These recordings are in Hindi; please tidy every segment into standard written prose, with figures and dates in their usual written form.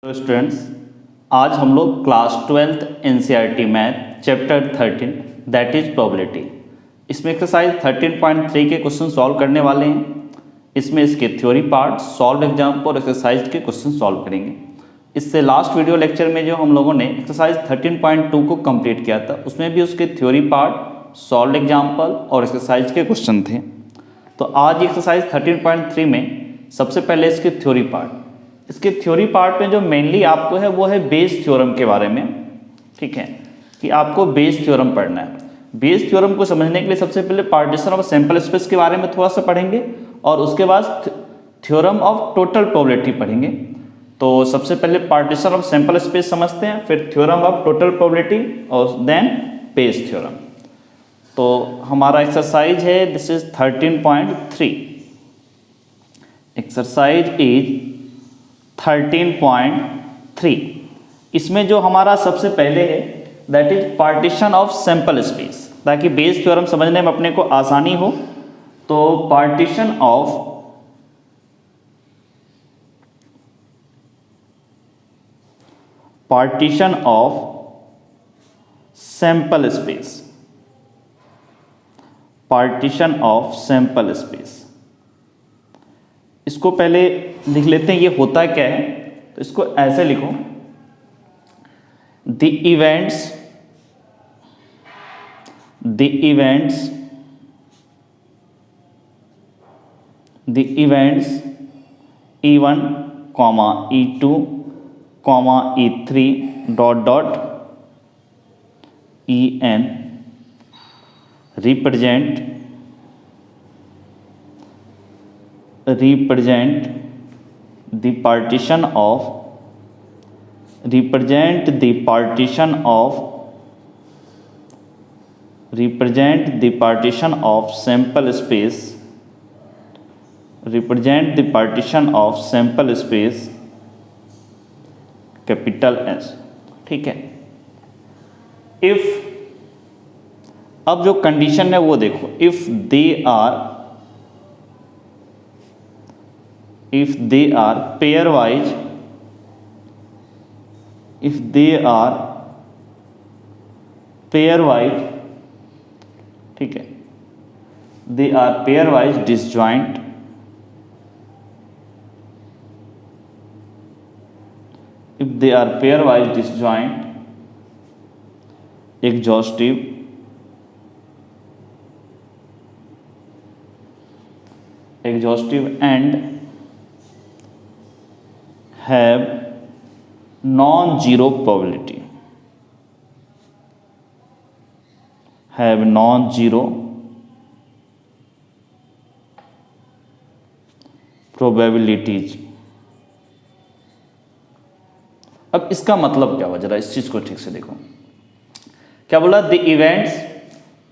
स्टूडेंट्स, आज हम लोग class 12th NCERT math chapter 13 that is probability, इसमें एक्सरसाइज 13.3 के क्वेश्चन सॉल्व करने वाले हैं। इसमें इसके थ्योरी पार्ट, सॉल्व एग्जाम्पल और एक्सरसाइज के क्वेश्चन सॉल्व करेंगे। इससे लास्ट वीडियो लेक्चर में जो हम लोगों ने एक्सरसाइज 13.2 को कंप्लीट किया था, उसमें भी उसके थ्योरी पार्ट, सॉल्व एग्जाम्पल और एक्सरसाइज के क्वेश्चन थे। तो आज एक्सरसाइज 13.3 में सबसे पहले इसके थ्योरी पार्ट, इसके थ्योरी पार्ट में जो मेनली आपको है वो है बेस थ्योरम के बारे में। ठीक है, कि आपको बेस थ्योरम पढ़ना है। बेस थ्योरम को समझने के लिए सबसे पहले पार्टीशन ऑफ सैंपल स्पेस के बारे में थोड़ा सा पढ़ेंगे और उसके बाद थ्योरम ऑफ टोटल प्रोबेबिलिटी पढ़ेंगे। तो सबसे पहले पार्टीशन ऑफ सैंपल स्पेस समझते हैं, फिर थ्योरम ऑफ टोटल प्रोबेबिलिटी और देन बेस थ्योरम। तो हमारा एक्सरसाइज है, दिस इज 13.3। Exercise is 13.3। इसमें जो हमारा सबसे पहले है that is partition of sample space, ताकि बेस थ्योरम समझने में अपने को आसानी हो। तो partition of sample space, partition of sample space, इसको पहले लिख लेते हैं ये होता क्या है। तो इसको ऐसे लिखो, the events E1, E2, E3 En represent the partition of sample space capital S। ठीक है, इफ, अब जो कंडीशन है वो देखो, if they are pairwise, ठीक है, they are pairwise disjoint, if they are pairwise disjoint, exhaustive, and have non-zero probability, probabilities। अब इसका मतलब क्या हुआ, जरा इस चीज को ठीक से देखो। क्या बोला, the events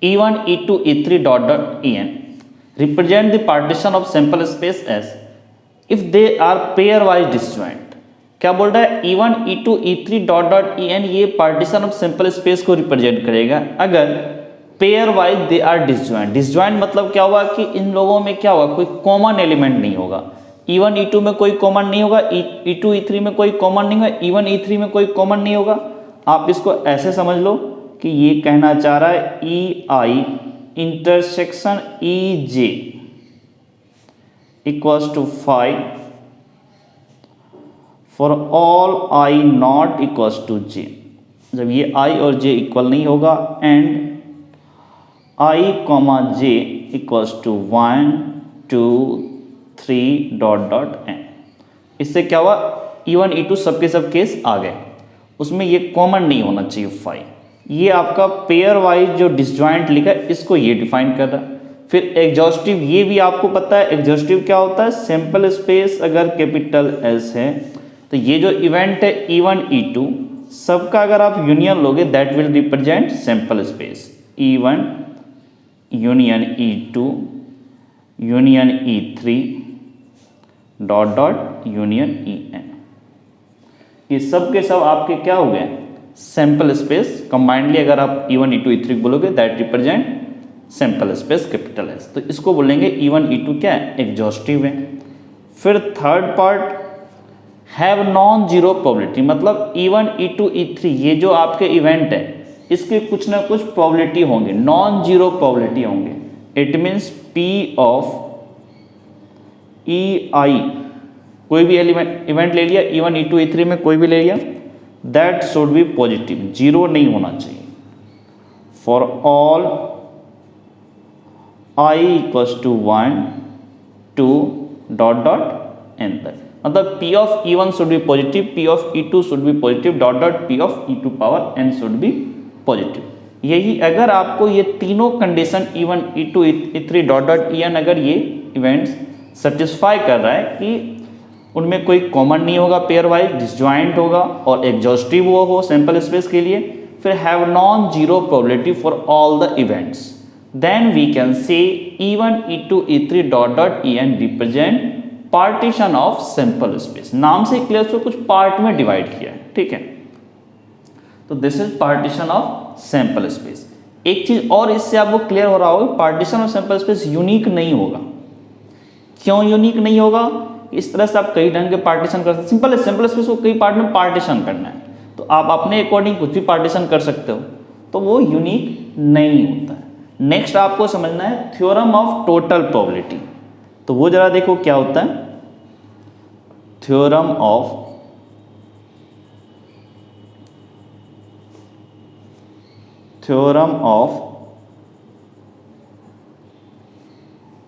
E1, E2, E3 En represent the partition of sample space S if they are pairwise disjoint. क्या बोल रहा है, E1, E2, E3 En ये पार्टीशन ऑफ सैंपल स्पेस को रिप्रेजेंट करेगा अगर pairwise they are disjoint. Disjoint मतलब क्या हुआ कि इन लोगों में क्या हुआ, कोई कॉमन एलिमेंट नहीं होगा। E1, E2 में कोई कॉमन नहीं होगा, E2, E3 में कोई कॉमन नहीं होगा, E1, E3 में कोई कॉमन नहीं होगा। आप इसको ऐसे समझ लो कि ये कहना चाह रहा है EI intersection EJ equals to 5 for all I not equals to J। जब ये I और J इक्वल नहीं होगा and I, J equals to 1, 2, 3 n। इससे क्या हुआ, E1, E2 सबके सब केस आ गए, उसमें ये कॉमन नहीं होना चाहिए 5। ये आपका पेयर वाइज जो डिसजॉइंट लिखा है इसको ये डिफाइन कर रहा है। फिर एग्जॉस्टिव, ये भी आपको पता है एग्जॉस्टिव क्या होता है, सैंपल स्पेस अगर कैपिटल S है तो ये जो इवेंट है E1, E2 सबका अगर आप यूनियन लोगे that will represent sample space. E1 union E2 union E3 union En, ये सब के सब आपके क्या हो गए, सैंपल स्पेस। कंबाइंडली अगर आप E1, E2, E3 बोलोगे that represent sample space capital S. तो इसको बोलेंगे E1, E2 क्या है, एग्जॉस्टिव है। फिर third part have non zero probability, मतलब E1 E2 E3 ये जो आपके इवेंट है इसके कुछ ना कुछ प्रोबेबिलिटी होंगे, नॉन जीरो प्रोबेबिलिटी होंगे। It means P of EI, कोई भी इवेंट ले लिया, E1 E2 E3 में कोई भी ले लिया, that should be positive, zero नहीं होना चाहिए। For all I equals to 1 2 dot dot n तक, मतलब P of E1 should be positive, P of E2 should be positive, dot dot P of E2 power n should be positive. यही अगर आपको ये तीनों condition E1 E2 E3 dot dot En अगर ये इवेंट्स सेटिस्फाई कर रहा है कि उनमें कोई कॉमन नहीं होगा, पेयर वाइज डिसजॉइंट होगा और एग्जॉस्टिव वो हो सैंपल स्पेस के लिए, फिर have non zero probability for all the events, then we can say E1 E2 E3 dot dot En represent partition of sample space. नाम से क्लियर, उसको कुछ पार्ट में डिवाइड किया है, ठीक है। तो this is partition of sample space. एक चीज और इससे आपको क्लियर हो रहा होगा, partition of sample space unique नहीं होगा। क्यों यूनिक नहीं होगा? इस तरह से आप कई ढंग के पार्टीशन कर सकते, सिंपल है, सैंपल स्पेस को कई पार्ट में पार्टीशन करना है, तो आप अपने अकॉर्डिंग कुछ भी पार्टीशन कर सकते हो, तो वो यूनिक नहीं होता है। नेक्स्ट आपको समझना है थ्योरम ऑफ टोटल प्रोबेबिलिटी, तो वो जरा देखो क्या होता है। Theorem of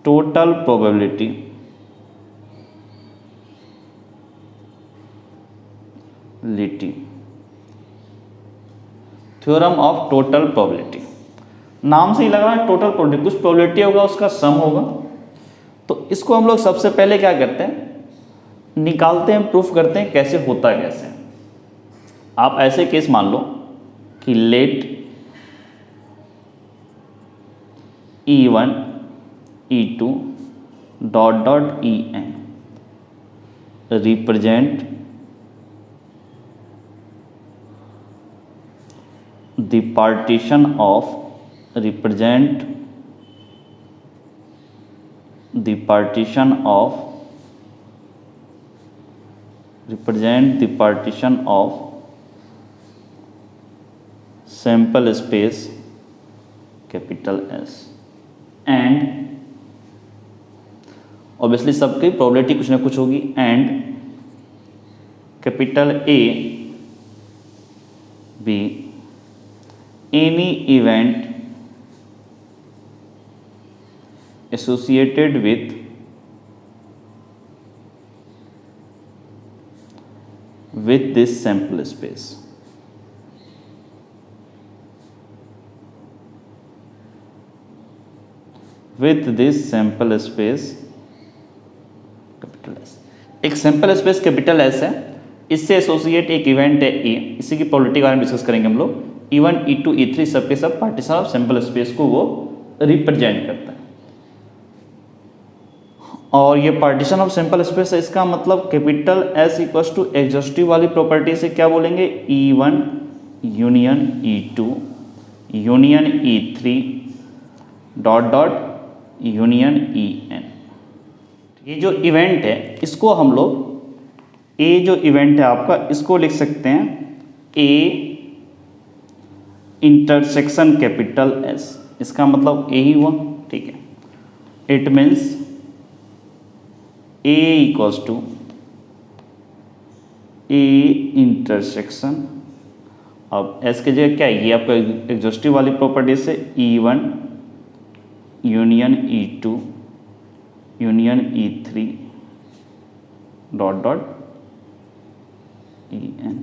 total probability, theorem of total probability, नाम से ही लग रहा है टोटल प्रोबेबिलिटी, कुछ प्रोबेबिलिटी होगा उसका सम होगा। तो इसको हम लोग सबसे पहले क्या करते हैं, निकालते हैं, प्रूफ करते हैं कैसे होता है कैसे। आप ऐसे केस मान लो कि let E1 E2 dot dot En represent the partition of represent the partition of sample space capital S and obviously सबकी प्रोबेबिलिटी कुछ ना कुछ होगी, and capital A B any event associated with this sample space, with this sample space capital S। एक सैंपल स्पेस कैपिटल S है, इससे एसोसिएट एक इवेंट है A, इसी की प्रोबेबिलिटी के बारे में डिस्कस करेंगे हम लोग। E1 E2 E3 सबके सब पार्टीशन ऑफ सैंपल स्पेस को वो रिप्रेजेंट करता है, और ये पार्टीशन ऑफ सैंपल स्पेस है, इसका मतलब capital S equals to exhaustive वाली प्रॉपर्टी से क्या बोलेंगे, E1 union E2 union E3 dot dot union En। ये जो इवेंट है इसको हम लोग, ए जो इवेंट है आपका, इसको लिख सकते हैं A इंटरसेक्शन कैपिटल S, इसका मतलब ए ही हुआ, ठीक है। It means A equals to A intersection, अब S की जगह क्या है, ये आपका एग्जॉस्टिव वाली प्रॉपर्टी से E1 union E2 union E3 dot dot En।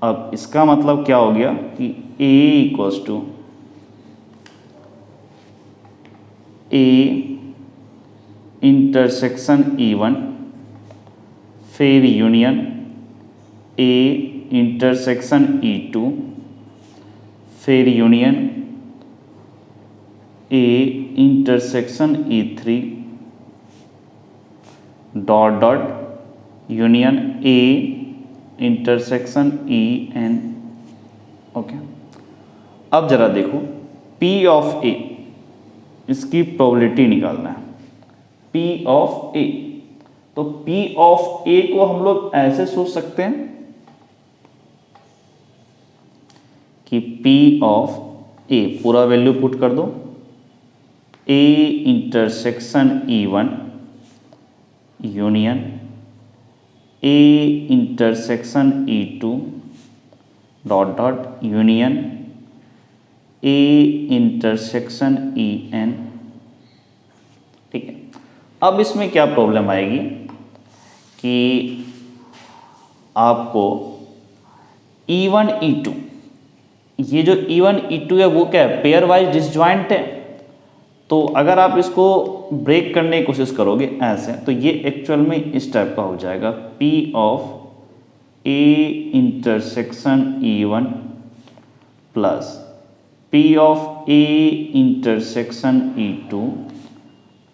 अब इसका मतलब क्या हो गया कि A equals to A intersection E1 फिर यूनियन A इंटरसेक्शन E2 फिर union A intersection E3 dot dot union A intersection En। Okay, अब जरा देखो P ऑफ A, इसकी प्रोबेबिलिटी निकालना है। P ऑफ A, तो P ऑफ A को हम लोग ऐसे सोच सकते हैं कि P ऑफ A पूरा वैल्यू पुट कर दो, A intersection E1 union A intersection E2 dot dot union A intersection EN। ठीक है, अब इसमें क्या प्रॉब्लम आएगी कि आपको E1 E2, ये जो E1 E2 है वो क्या है, पेयर वाइज डिसजॉइंट है। तो अगर आप इसको ब्रेक करने की कोशिश करोगे ऐसे, तो ये एक्चुअल में इस टाइप का हो जाएगा, P of A intersection E1 plus P of A intersection E2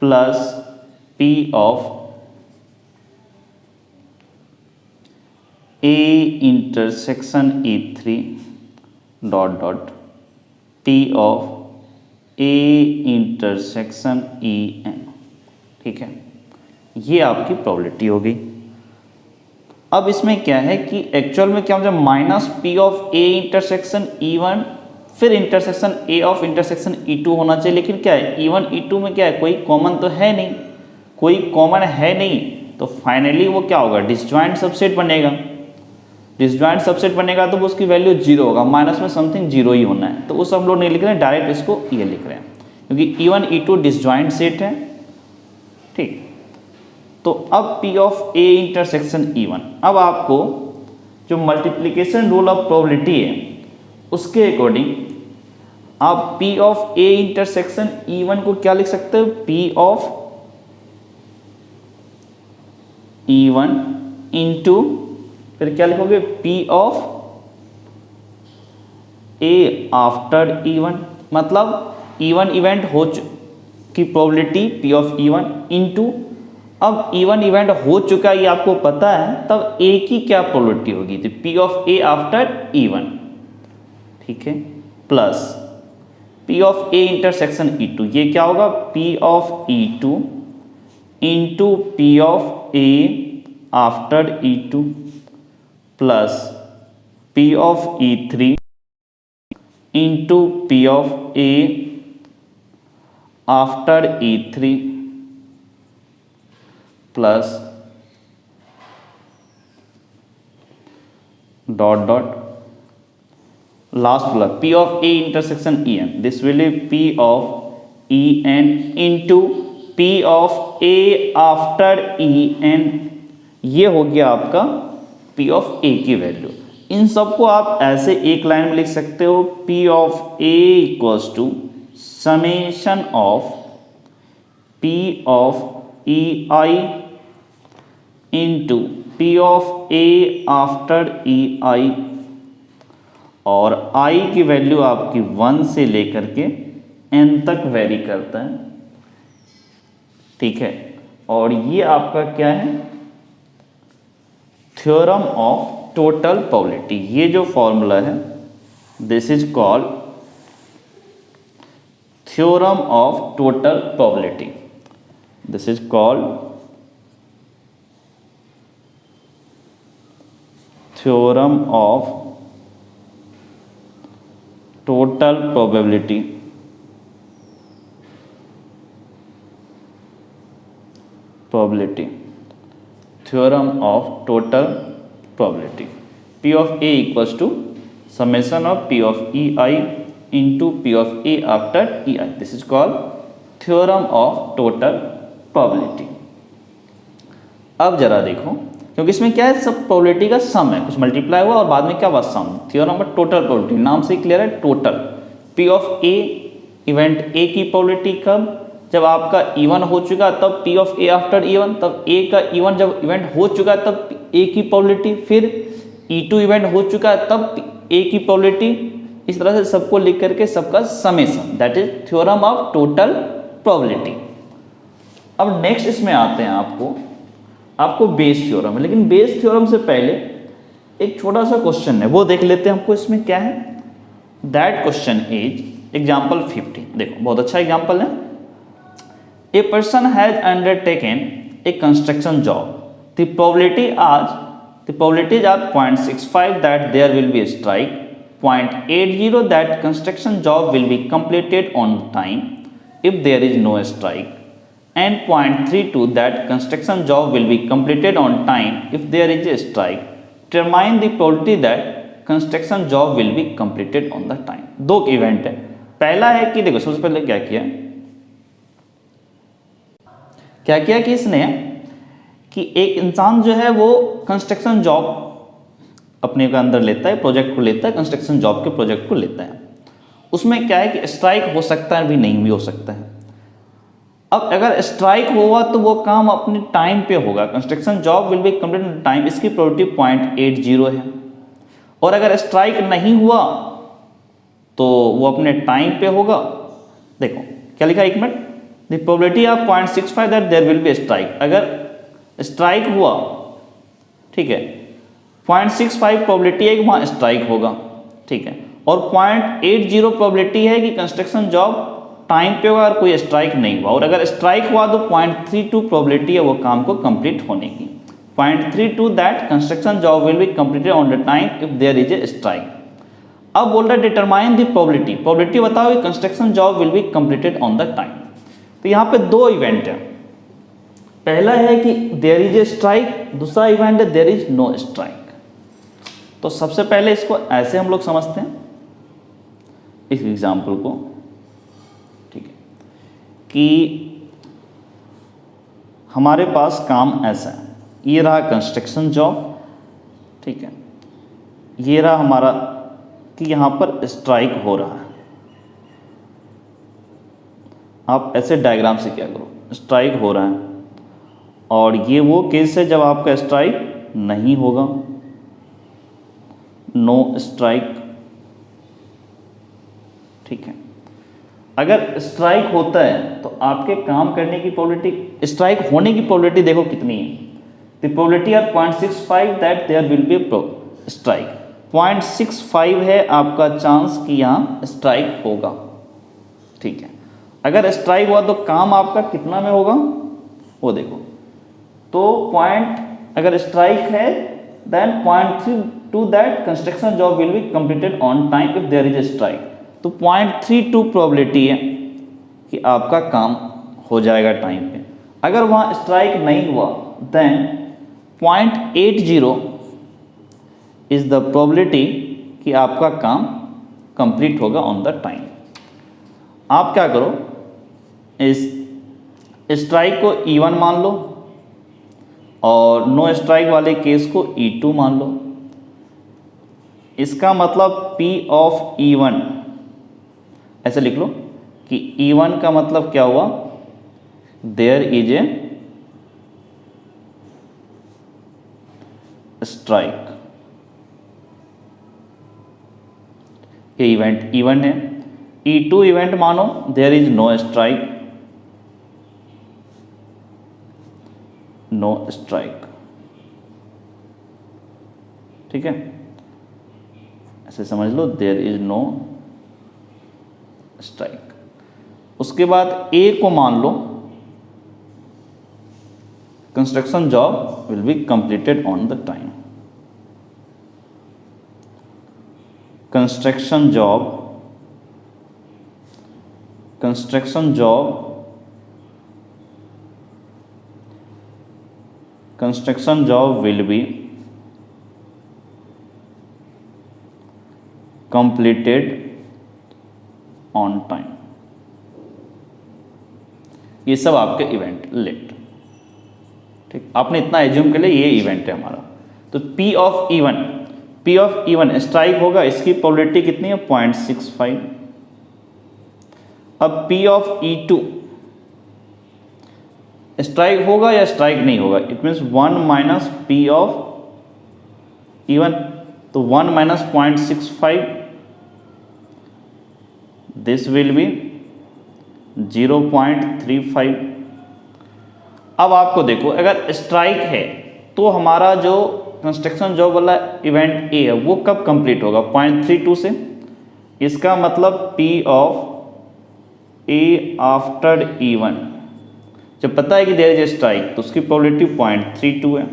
plus P of A intersection E3 dot dot P of A intersection EN। ठीक है, ये आपकी प्रोबेबिलिटी हो गई। अब इसमें क्या है कि एक्चुअल में क्या हो जाए, minus P of A intersection E1 फिर intersection A of intersection E2 होना चाहिए, लेकिन क्या है E1 E2 में क्या है, कोई कॉमन तो है नहीं, कोई कॉमन है नहीं, तो फाइनली वो क्या होगा, डिसजॉइंट सबसेट बनेगा। डिसजॉइंट सबसेट बनेगा तो उसकी वैल्यू 0 होगा, माइनस में समथिंग 0 ही होना है, तो उस हम लोग नहीं लिख रहे हैं, डायरेक्ट इसको ये लिख रहे हैं, क्योंकि E1 E2 डिसजॉइंट सेट है। ठीक, तो अब P of A intersection E1, अब आपको जो मल्टीप्लिकेशन रूल ऑफ प्रोबेबिलिटी है उसके अकॉर्डिंग आप P of A intersection E1 को क्या लिख सकते हो, P ऑफ E1 इंटू फिर क्या लिखोगे, P of A after E1, मतलब E1 इवेंट हो की probability P of E1 into, अब E1 इवेंट हो चुका है ये आपको पता है, तब A की क्या प्रोबेबिलिटी होगी, तो P of A after E1। ठीक है, plus P of A intersection E2, ये क्या होगा, P of E2 into P of A after E2 plus P of E3 into P of A after E3 plus dot dot last वाला P of A intersection EN, this will B P of EN into P of A after EN। ये हो गया आपका P ऑफ A की वैल्यू। इन सबको आप ऐसे एक लाइन में लिख सकते हो, P of A equals to summation of P of EI into P of A after EI, और I की वैल्यू आपकी 1 से लेकर के N तक वेरी करता है। ठीक है, और ये आपका क्या है, थ्योरम ऑफ टोटल प्रोबेबिलिटी। ये जो फॉर्मूला है this is called theorem of total probability, this is called theorem of total probability. Theorem of total probability, P of A equals to summation of P of EI into P of A after EI, this is called theorem of total probability. अब जरा देखो, क्योंकि इसमें क्या है, सब प्रोबेबिलिटी का सम है, कुछ मल्टीप्लाई हुआ और बाद में क्या हुआ, सम। थ्योरम ऑफ टोटल प्रोबेबिलिटी, नाम से क्लियर है, total. P of A event A की प्रोबेबिलिटी कब, जब आपका E1 हो चुका तब P of A after E1, तब A का E1 जब इवेंट हो चुका तब A की प्रोबेबिलिटी, फिर E2 इवेंट हो चुका तब A की प्रोबेबिलिटी, इस तरह से सबको लिख करके सबका summation, that is theorem of total probability. अब नेक्स्ट इसमें आते हैं आपको बेस थ्योरम है, लेकिन बेस थ्योरम से पहले एक छोटा सा क्वेश्चन है वो देख लेते हैं हमको इसमें क्या है। That question is example 15। देखो बहुत अच्छा एग्जाम्पल है। A person has undertaken a construction job, the probability is are 0.65 that there will be a strike, 0.80 that construction job will be completed on time if there is no strike, and 0.32 that construction job will be completed on time if there is a strike. Determine the probability that construction job will be completed on the time. दो इवेंट है। पहला है कि देखो सबसे पहले क्या किया कि इसने कि एक इंसान जो है वो कंस्ट्रक्शन जॉब अपने के अंदर लेता है, प्रोजेक्ट को लेता है, कंस्ट्रक्शन जॉब के प्रोजेक्ट को लेता है। उसमें क्या है कि स्ट्राइक हो सकता है भी नहीं भी हो सकता है। अब अगर स्ट्राइक हुआ तो वो काम अपने टाइम पे होगा, construction job will B complete in time, इसकी प्रोबेबिलिटी 0.80 है। और अगर स्ट्राइक नहीं हुआ तो वो अपने टाइम पे होगा। देखो क्या लिखा, एक minute, the probability of 0.65 that there will be strike. अगर स्ट्राइक हुआ, ठीक है, 0.65 प्रोबेबिलिटी है कि वहाँ स्ट्राइक होगा, ठीक है, और 0.80 प्रोबेबिलिटी है कि कंस्ट्रक्शन जॉब टाइम पे होगा और कोई स्ट्राइक नहीं हुआ। और अगर स्ट्राइक हुआ तो 0.32 प्रोबेबिलिटी है वो काम को कंप्लीट होने की, 0.32 that construction job will be completed on the time if there is a strike. अब बोल रहा है डिटरमाइन द प्रोबेबिलिटी बताओ कि construction job will be completed on the time. तो यहाँ पे दो इवेंट है, पहला है कि देयर इज ए स्ट्राइक, दूसरा इवेंट है देयर इज नो स्ट्राइक। तो सबसे पहले इसको ऐसे हम लोग समझते हैं इस एग्जाम्पल को, ठीक है, कि हमारे पास काम ऐसा है, ये रहा कंस्ट्रक्शन जॉब, ठीक है, ये रहा हमारा कि यहाँ पर स्ट्राइक हो रहा है। आप ऐसे डायग्राम से क्या करो, स्ट्राइक हो रहा है, और ये वो केस है जब आपका स्ट्राइक नहीं होगा, नो स्ट्राइक, ठीक है। अगर स्ट्राइक होता है तो आपके काम करने की प्रोबेबिलिटी, स्ट्राइक होने की प्रोबेबिलिटी देखो कितनी है, the probability are 0.65 that there will be strike. 0.65 है आपका चांस कि यहाँ स्ट्राइक होगा, ठीक है। अगर स्ट्राइक हुआ तो काम आपका कितना में होगा वो देखो, तो अगर स्ट्राइक है then 0.32 that construction job will be completed on time if there is a strike. तो 0.32 प्रोबेबिलिटी है कि आपका काम हो जाएगा टाइम पे। अगर वहाँ स्ट्राइक नहीं हुआ देन 0.80 इज द प्रोबेबिलिटी कि आपका काम कंप्लीट होगा ऑन द टाइम। आप क्या करो, इस स्ट्राइक को E1 मान लो और नो स्ट्राइक वाले केस को E2 मान लो। इसका मतलब P ऑफ E1 ऐसे लिख लो कि E1 का मतलब क्या हुआ, देयर इज ए स्ट्राइक, ये इवेंट E1 है। E2 इवेंट मानो there is no strike, no strike, ठीक है, ऐसे समझ लो, देयर इज नो स्ट्राइक। उसके बाद A को मान लो construction job will be completed on the time. Construction job will be completed on time. ये सब आपके इवेंट लेट, ठीक, आपने इतना एज्यूम कर लिया, ये इवेंट है हमारा। तो P ऑफ E1 स्ट्राइक होगा, इसकी प्रोबेबिलिटी कितनी है, 0.65। अब P ऑफ E2 स्ट्राइक होगा या स्ट्राइक नहीं होगा, it means 1 minus P of E1, तो 1 माइनस 0.65, दिस विल बी 0.35। अब आपको देखो, अगर स्ट्राइक है तो हमारा जो कंस्ट्रक्शन जॉब वाला इवेंट A है वो कब कंप्लीट होगा, 0.32 से। इसका मतलब P of A after E1, जब पता है कि देयर इज ए स्ट्राइक तो उसकी प्रोबेबिलिटी 0.32 है।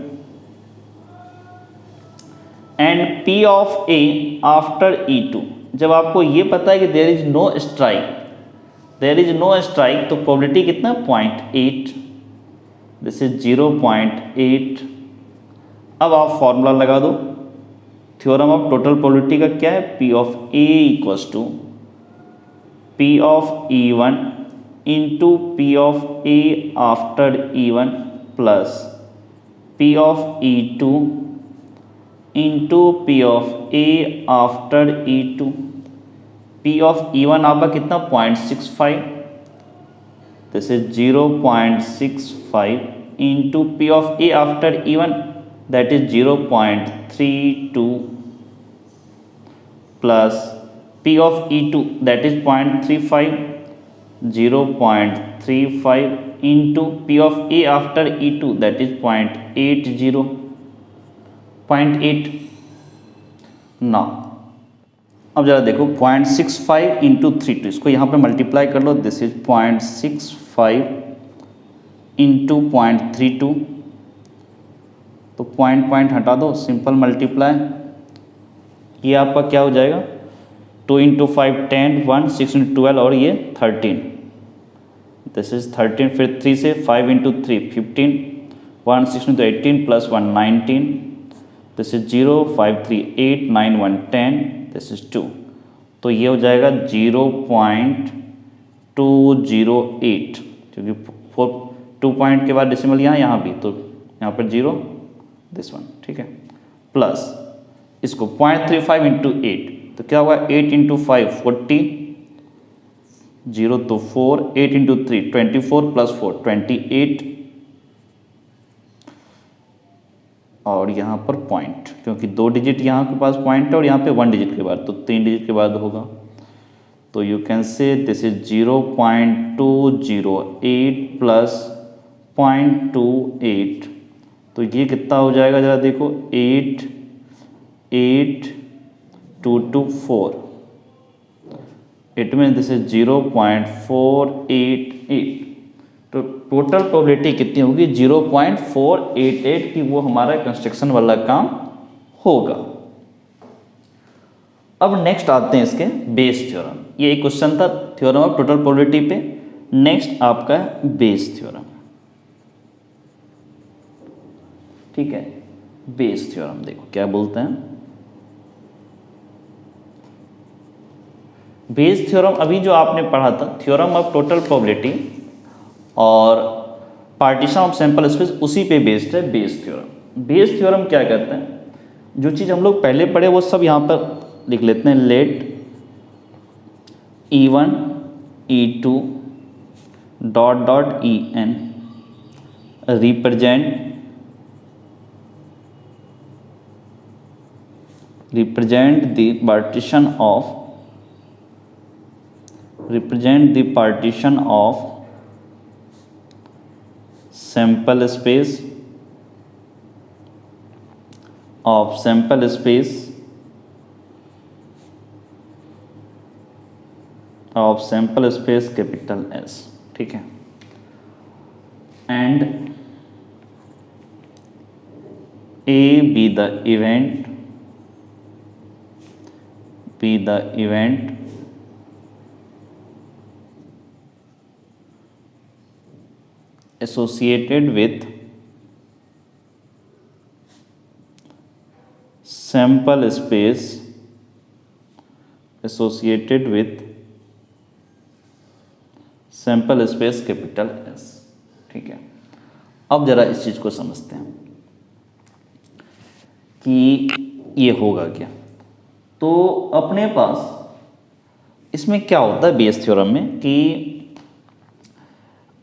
And P of A after E2, जब आपको ये पता है कि देयर इज नो स्ट्राइक तो प्रोबेबिलिटी कितना 0.8, दिस इज 0.8। अब आप फॉर्मूला लगा दो, थ्योरम ऑफ टोटल प्रोबेबिलिटी का क्या है, P of A equals to P of E1 into P of A after E1 plus P of E2 into P of A after E2। P of E1 आपका कितना 0.65, this is 0.65 into P of A after E1 that is 0.32 plus P of E2 that is 0.35, 0.35 into P of A after E2 that is 0.8। ना अब जरा देखो 0.65 इंटू 32, इसको यहाँ पे मल्टीप्लाई कर लो, दिस इज 0.65 इंटू 0.32, तो पॉइंट हटा दो, सिंपल मल्टीप्लाई, ये आपका क्या हो जाएगा 2 इंटू 5 10, 1 6 इंटू 12 और ये 13, दिस इज 13। फिर 3 से 5 into 3 15, 1 6 into 18 plus 1 19, this is 0 5 3 8 9 1 10, this is 2, तो ये हो जाएगा 0.208, क्योंकि 2 पॉइंट के बाद डेसिमल यहाँ भी, तो यहाँ पर 0 दिस वन, ठीक है, प्लस इसको 0.35 इंटू 8, तो क्या होगा 8 इंटू 5 40, 0 तो 4, 8 इंटू 3 24 प्लस 4 28, और यहाँ पर पॉइंट, क्योंकि 2 डिजिट यहाँ के पास पॉइंट है और यहाँ पे 1 डिजिट के बाद, तो 3 डिजिट के बाद होगा, तो you can say this is 0.208 plus 0.28, तो ये कितना हो जाएगा जरा देखो 8 8 2 2 4, इट मीन दिस इज 0.488, तो टोटल प्रोबेबिलिटी कितनी होगी 0.488 की वो हमारा कंस्ट्रक्शन वाला काम होगा। अब नेक्स्ट आते हैं इसके बेस थ्योरम, ये एक क्वेश्चन था थ्योरम ऑफ टोटल प्रोबेबिलिटी पे, नेक्स्ट आपका बेस थ्योरम, ठीक है। बेस थ्योरम देखो क्या बोलते हैं, बेस थ्योरम अभी जो आपने पढ़ा था थ्योरम ऑफ टोटल प्रोबेबिलिटी और पार्टीशन ऑफ सैंपल स्पेस, उसी पे बेस्ड है बेस थ्योरम। बेस थ्योरम क्या कहते हैं, जो चीज़ हम लोग पहले पढ़े वो सब यहाँ पर लिख लेते हैं, let E1 E2 dot dot En represent the partition of sample space capital S, ठीक है, and A be the event associated with sample space capital S, ठीक है। अब जरा इस चीज को समझते हैं कि ये होगा क्या। तो अपने पास इसमें क्या होता है बेस थ्योरम में कि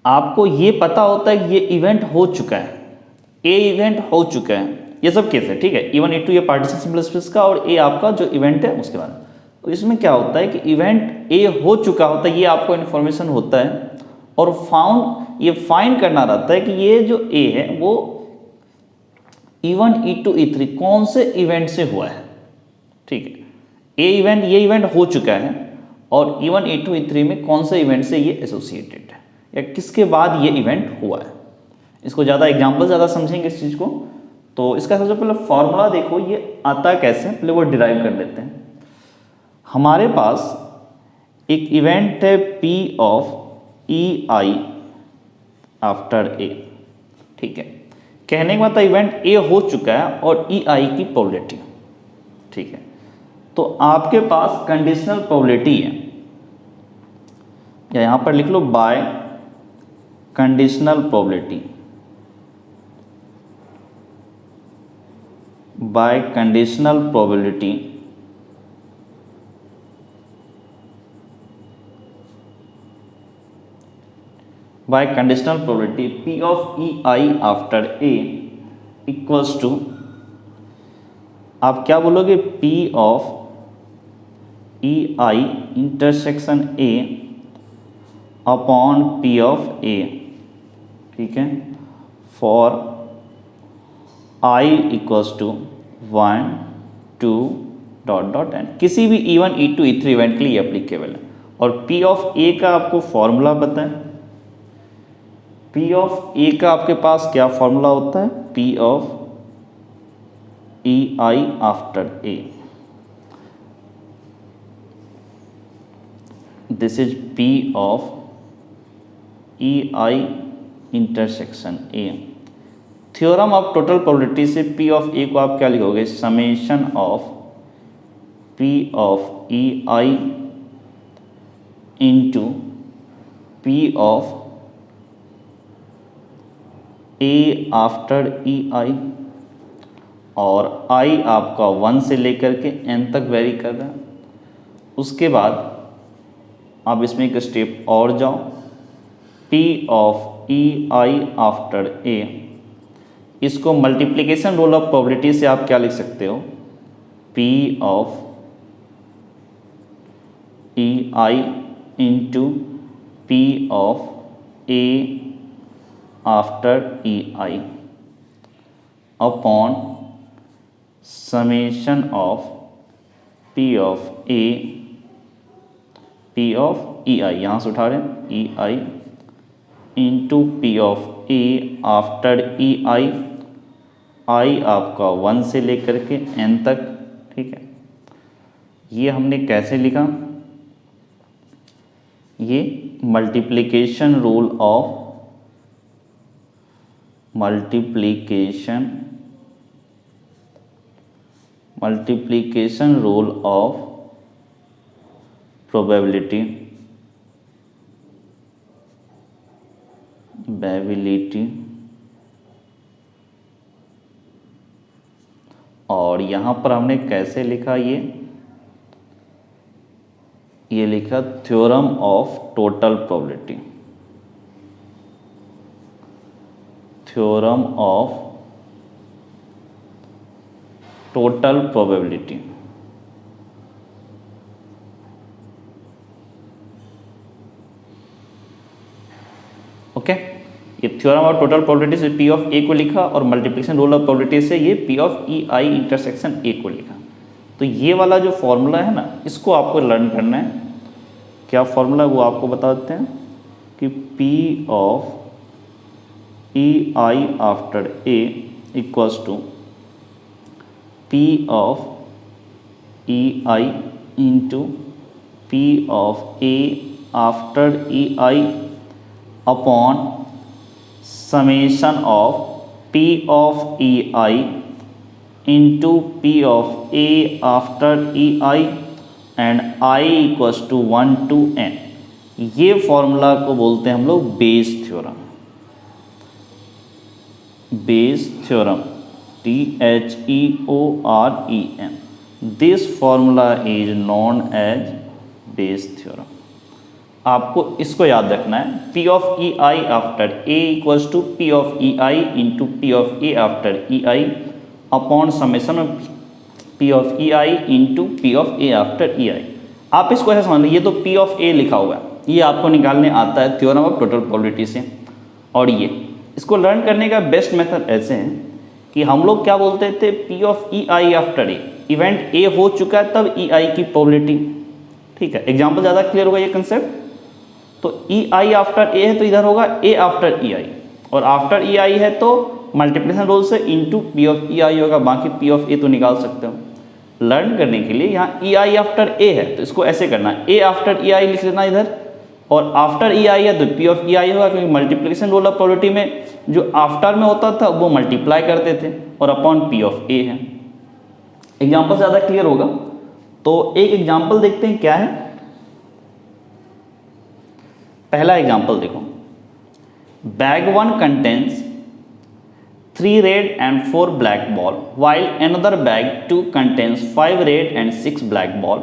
आपको ये पता होता है कि ये इवेंट हो चुका है, ए इवेंट हो चुका है, ये सब केस है, ठीक है। E1 E2 ये पार्टीशन सैंपल स्पेस का और ए आपका जो इवेंट है उसके बारे में। तो इसमें क्या होता है कि इवेंट ए हो चुका होता है, ये आपको इन्फॉर्मेशन होता है, और ये फाइंड करना रहता है कि ये जो ए है वो E1 E2 E3 कौन से इवेंट से हुआ है, ठीक है। ये इवेंट हो चुका है और E1 E2 E3 में कौन से इवेंट से ये एसोसिएटेड है, या किसके बाद ये इवेंट हुआ है। इसको ज़्यादा एग्जाम्पल ज़्यादा समझेंगे इस चीज़ को। तो इसका सबसे पहले फॉर्मूला देखो ये आता कैसे, पहले वो डिराइव कर लेते हैं। हमारे पास एक इवेंट है P of EI after A, ठीक है। कहने के मतलब इवेंट A हो चुका है और EI की प्रोबेबिलिटी, ठीक है। तो आपके पास कंडीशनल प्रोबेबिलिटी है, या यहां पर लिख लो by conditional probability, by conditional probability by conditional probability P of EI after A equals to, आप क्या बोलोगे, P of EI intersection A upon P of A, ठीक है, for I equals to 1 2 dot dot n, किसी भी E1 E2 E3 इवेंट के लिए एप्लीकेबल है। और P of A का आपको फॉर्मूला पता है, P ऑफ A का आपके पास क्या फॉर्मूला होता है, P of EI after A, this is P of EI intersection A। Theorem of total probability से P ऑफ A को आप क्या लिखोगे, summation of P of EI into P of A after EI, और I आपका 1 से लेकर के n तक वेरी कर रहा है। उसके बाद आप इसमें एक स्टेप और जाओ, P of EI after A, इसको मल्टीप्लिकेशन रूल ऑफ प्रोबेबिलिटी से आप क्या लिख सकते हो, P of EI into P of A after EI upon summation of P of A P of EI, यहाँ से उठा रहे हैं EI into P of A after EI, I आपका 1 से लेकर के n तक, ठीक है। ये हमने कैसे लिखा, ये multiplication rule of multiplication rule of probability और यहां पर हमने कैसे लिखा, ये लिखा theorem of total probability, theorem of total probability. Okay, ये थ्योरम ऑफ टोटल प्रोबेबिलिटी से P ऑफ A को लिखा और मल्टीप्लिकेशन रूल ऑफ प्रोबेबिलिटी से ये P of EI intersection A को लिखा। तो ये वाला जो फॉर्मूला है ना, इसको आपको लर्न करना है। क्या फॉर्मूला वो आपको बता देते हैं कि P of EI after A equals to P of EI into P of A after EI upon summation of P of EI into P of A after EI and I equals to 1 to n। ये फॉर्मूला को बोलते हैं हम लोग Bayes theorem, Bayes theorem THEOREM। This formula is known as Bayes theorem. आपको इसको याद रखना है, P of EI after A equals to P of EI into P of A after EI upon summation of P of EI into P of A after EI। आप इसको ऐसा समझ लो, ये तो P ऑफ A लिखा हुआ है, ये आपको निकालने आता है थ्योरम ऑफ टोटल प्रोबेबिलिटी से। और ये इसको लर्न करने का बेस्ट मेथड ऐसे है कि हम लोग क्या बोलते थे, P of EI after A, event A हो चुका है तब EI की प्रोबेबिलिटी, ठीक है। एग्जाम्पल ज़्यादा क्लियर होगा ये कंसेप्ट। तो ई आई आफ्टर ए है तो इधर होगा ए आफ्टर ई आई, और आफ्टर ई आई है तो मल्टीप्लिकेशन रूल से इंटू पी ऑफ ई आई होगा, बाकी पी ऑफ ए तो निकाल सकते हो। लर्न करने के लिए यहाँ ई आई आफ्टर ए है तो इसको ऐसे करना है, ए आफ्टर ई आई लिख लेना इधर, और आफ्टर ई आई है तो पी ऑफ ई आई होगा, क्योंकि मल्टीप्लिकेशन रूल ऑफ प्रोबेबिलिटी में जो आफ्टर में होता था वो मल्टीप्लाई करते थे, और अपॉन पी ऑफ ए है। एग्जाम्पल ज़्यादा क्लियर होगा, तो एक एग्जाम्पल देखते हैं क्या है। पहला एग्जाम्पल देखो, bag 1 contains 3 red and 4 black ball, while another bag 2 contains 5 red and 6 black ball.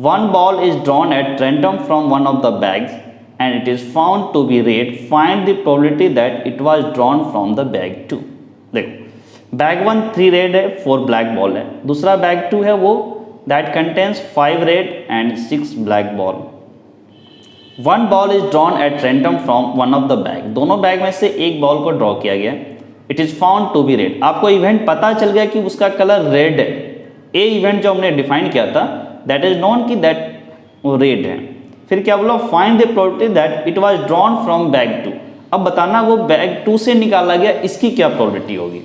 One ball is drawn at random from one of the bags and it is found to be red. Find the probability that it was drawn from the bag 2. देखो, बैग 1 3 red है, 4 black ball है, दूसरा बैग 2 है वो that contains 5 red and 6 black ball. One ball is drawn at random from one of the bag. दोनों बैग में से एक बॉल को ड्रॉ किया गया, it is found to be red. आपको इवेंट पता चल गया कि उसका कलर रेड है। ए इवेंट जो हमने डिफाइन किया था दैट इज नोन कि दैट वो रेड है। फिर क्या बोला, find the probability that it was drawn from bag 2। अब बताना वो बैग 2 से निकाला गया, इसकी क्या प्रोबेबिलिटी होगी।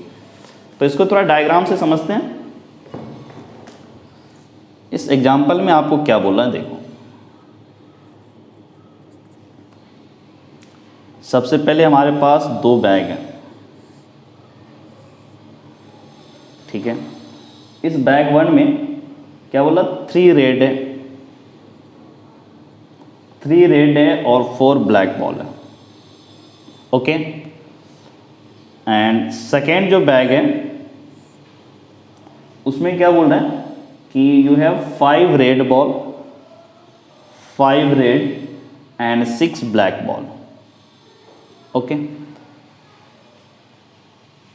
तो इसको थोड़ा डायग्राम से समझते हैं। इस एग्जाम्पल में आपको क्या बोला है देखो, सबसे पहले हमारे पास 2 बैग हैं, ठीक है। इस बैग 1 में क्या बोला, 3 रेड है, 3 रेड है और 4 ब्लैक बॉल है, ओके। एंड सेकेंड जो बैग है उसमें क्या बोल रहा है कि you have 5 red ball, 5 red and 6 black ball, okay,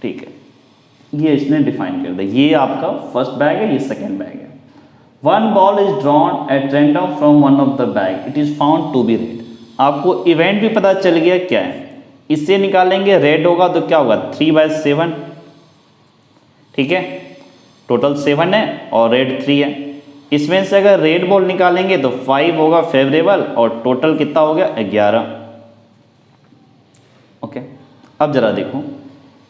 ठीक है। ये इसने डिफाइन कर दिया, ये आपका फर्स्ट बैग है, ये सेकेंड बैग है। One ball is drawn at random from one of the bag, it is found to be red. आपको इवेंट भी पता चल गया क्या है, इससे निकालेंगे रेड होगा तो क्या होगा 3/7, ठीक है, टोटल 7 है और रेड 3 है। इसमें से अगर रेड बॉल निकालेंगे तो 5 होगा फेवरेबल और टोटल कितना हो गया 11, ओके। अब जरा देखो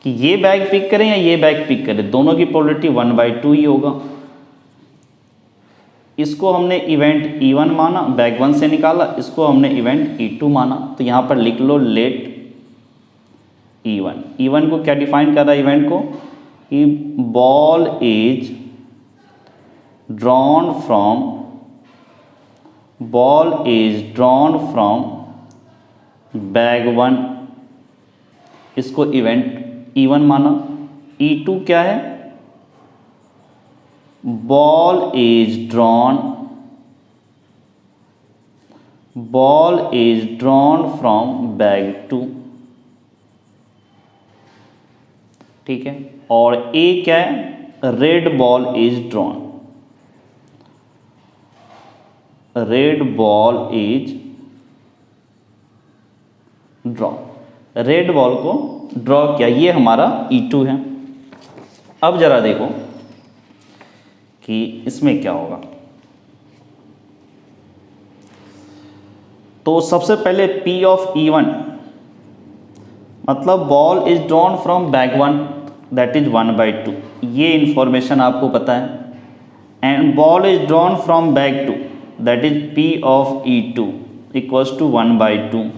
कि ये बैग पिक करें या ये बैग पिक करें, दोनों की प्रोबेबिलिटी 1/2 ही होगा। इसको हमने इवेंट E1 माना, बैग 1 से निकाला, इसको हमने इवेंट E2 माना, तो यहाँ पर लिख लो लेट E1। E1 को क्या डिफाइन कर रहा है इवेंट को, कि ball is drawn from bag 1, इसको इवेंट E1 माना। E2 क्या है, ball is drawn from bag 2, ठीक है। और A क्या है, red ball is drawn, red ball को ड्रॉ किया, ये हमारा E2 है। अब जरा देखो कि इसमें क्या होगा। तो सबसे पहले P ऑफ E1 मतलब ball is drawn from bag 1 that is 1/2, ये इंफॉर्मेशन आपको पता है। And ball is drawn from bag 2 that is P of E2 equals to 1/2।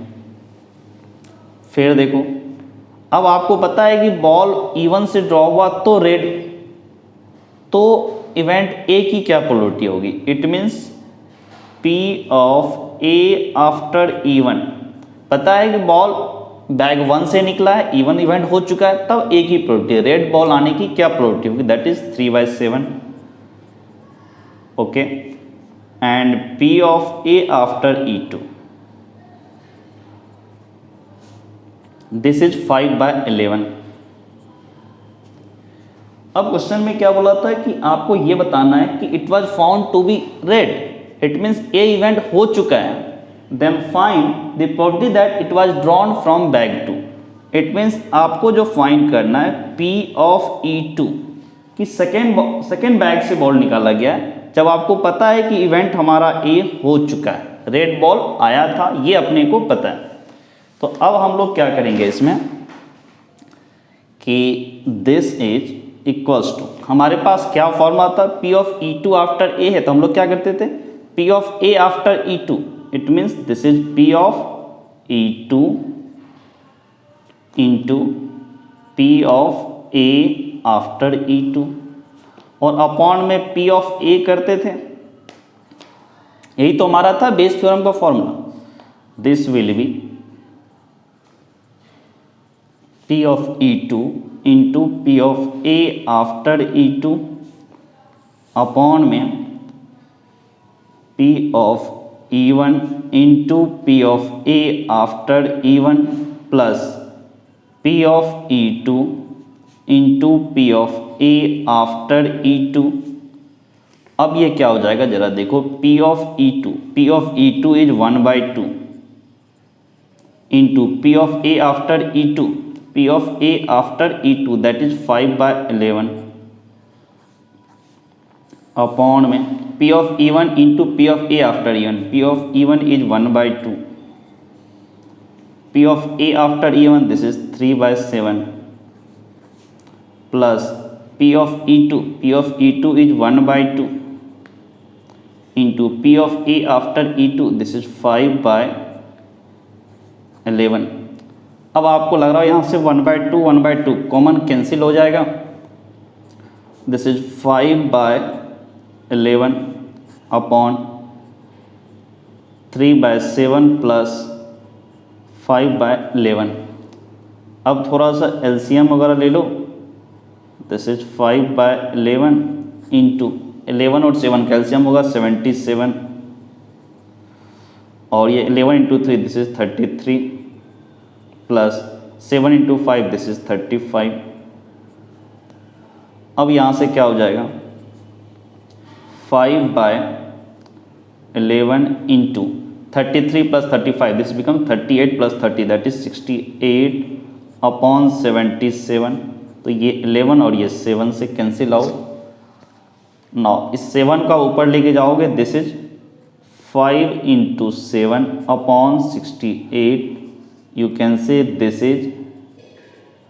फिर देखो, अब आपको पता है कि बॉल E1 से ड्रॉ हुआ तो रेड, तो इवेंट A की क्या प्रोबेबिलिटी होगी, it means P of A after E1। पता है कि बॉल बैग 1 से निकला है, E1 इवेंट हो चुका है, तब A की प्रोबेबिलिटी, रेड बॉल आने की क्या प्रोबेबिलिटी होगी, that is 3/7, okay. And P of A after E2 this is 5/11। अब क्वेश्चन में क्या बोला था कि आपको ये बताना है कि it was found to be red, it means a event हो चुका है, then find the probability that it was drawn from bag 2। It means आपको जो फाइंड करना है P ऑफ E2 कि सेकेंड बैग से बॉल निकाला गया, जब आपको पता है कि इवेंट हमारा A हो चुका है, रेड बॉल आया था, ये अपने को पता है। तो अब हम लोग क्या करेंगे इसमें कि दिस इज इक्वल्स टू, हमारे पास क्या फॉर्मूला था, P of E2 after A है, तो हम लोग क्या करते थे, P of A after E2, it means this is P of E2 into P of A after E2, और अपॉन में P ऑफ A करते थे, यही तो हमारा था बेस थ्योरम का formula. This will B P of E2 into P of A after E2 upon में P of E1 into P of A after E1 plus P of E2 into P of A after E2। अब ये क्या हो जाएगा जरा देखो, P of E2 is 1/2 into P of A after E2, P of A after E2 that is 5/11 upon में P of E1 into P of A after E1, P of E1 is 1/2, P of A after E1 this is 3/7 plus P of E2 is 1/2 into P of A after E2 this is 5/11। अब आपको लग रहा है यहाँ से 1/2 कॉमन कैंसिल हो जाएगा, दिस इज 5/11 अपॉन 3/7 प्लस 5/11। अब थोड़ा सा एलसीएम वगैरह ले लो, दिस इज 5/11 इंटू 11 और 7 का एलसीएम होगा 77, और ये 11 into 3 this is 33 plus 7 into 5 this is 35। अब यहाँ से क्या हो जाएगा, 5/11 into 33 plus 35 this become 38 plus 30 that is 68 upon 77। तो ये 11 और ये 7 से कैंसिल आउट। नाउ इस 7 का ऊपर लेके जाओगे, this is 5 into 7 upon 68, you can say this is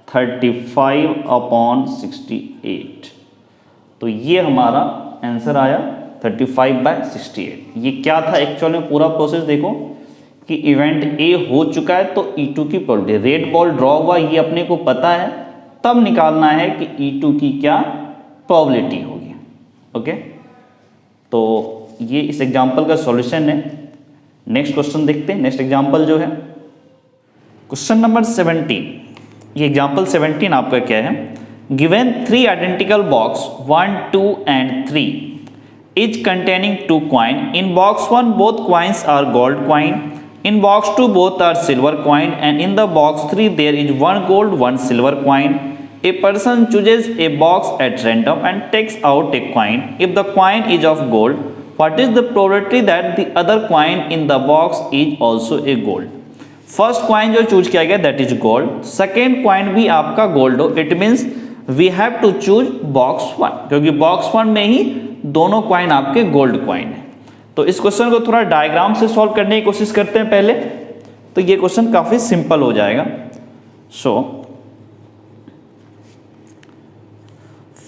35 upon 68। तो ये हमारा आंसर आया 35/68। ये क्या था एक्चुअल में, पूरा प्रोसेस देखो कि इवेंट ए हो चुका है तो E2 की प्रोबेबिलिटी, रेड बॉल ड्रॉ हुआ ये अपने को पता है, तब निकालना है कि E2 की क्या प्रोबेबिलिटी होगी। ओके, तो ये इस एग्जांपल का सॉल्यूशन है। नेक्स्ट क्वेश्चन देखते हैं, नेक्स्ट एग्जांपल जो है क्वेश्चन नंबर 17। ये एग्जांपल 17 आपका क्या है, given 3 identical box 1, 2 and 3 each containing 2 coin. In box 1 both coins are gold coin, in box 2 both are silver coin, and in the box 3 there is 1 gold 1 silver coin. A person chooses a box at random and takes out a coin. If the coin is of gold, what is the probability that the other coin in the box is also a gold? First coin जो चूज किया गया that is gold, second coin भी आपका गोल्ड हो, it means we have to choose box 1, क्योंकि बॉक्स 1 में ही दोनों कॉइन आपके गोल्ड कॉइन है। तो इस क्वेश्चन को थोड़ा डायग्राम से सॉल्व करने की कोशिश करते हैं पहले, तो ये क्वेश्चन काफी सिंपल हो जाएगा। सो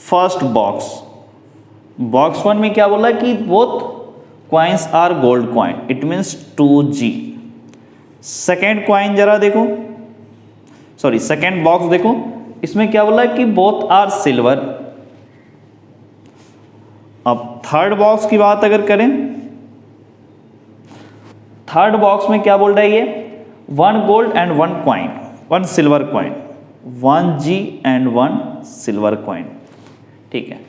फर्स्ट बॉक्स 1 में क्या बोला कि both coins are gold coin, it means 2G। Second coin जरा देखो, सॉरी सेकेंड बॉक्स देखो, इसमें क्या बोला कि बोथ आर सिल्वर। अब थर्ड बॉक्स की बात अगर करें, थर्ड बॉक्स में क्या बोल रहा है ये, 1 gold and 1 coin, 1 silver coin, 1G and 1 silver coin. ठीक है,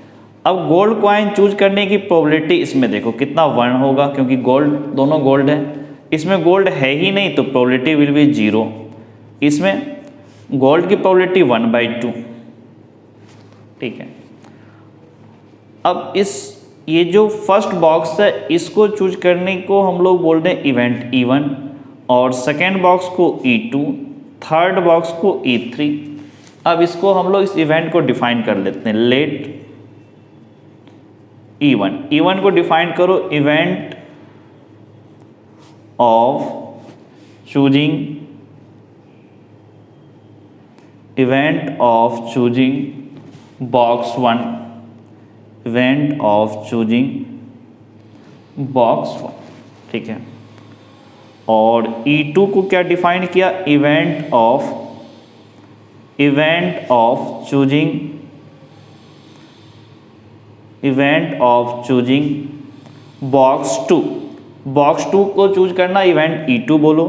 अब गोल्ड कॉइन चूज करने की प्रोबेबिलिटी इसमें देखो कितना 1 होगा, क्योंकि गोल्ड दोनों गोल्ड है, इसमें गोल्ड है ही नहीं तो प्रोबेबिलिटी विल बी 0। इसमें गोल्ड की प्रोबेबिलिटी 1/2। ठीक है, अब ये जो फर्स्ट बॉक्स है इसको चूज करने को हम लोग बोल रहे हैं इवेंट E1, और सेकेंड बॉक्स को E2, थर्ड बॉक्स को E3। अब इसको हम लोग इस इवेंट को डिफाइन कर लेते हैं, लेट E1 को डिफाइन करो, event of choosing event of choosing box 1, event of choosing box 1, ठीक है। और E2 को क्या डिफाइन किया, event of choosing box 2, box 2 को चूज करना इवेंट E2 बोलो,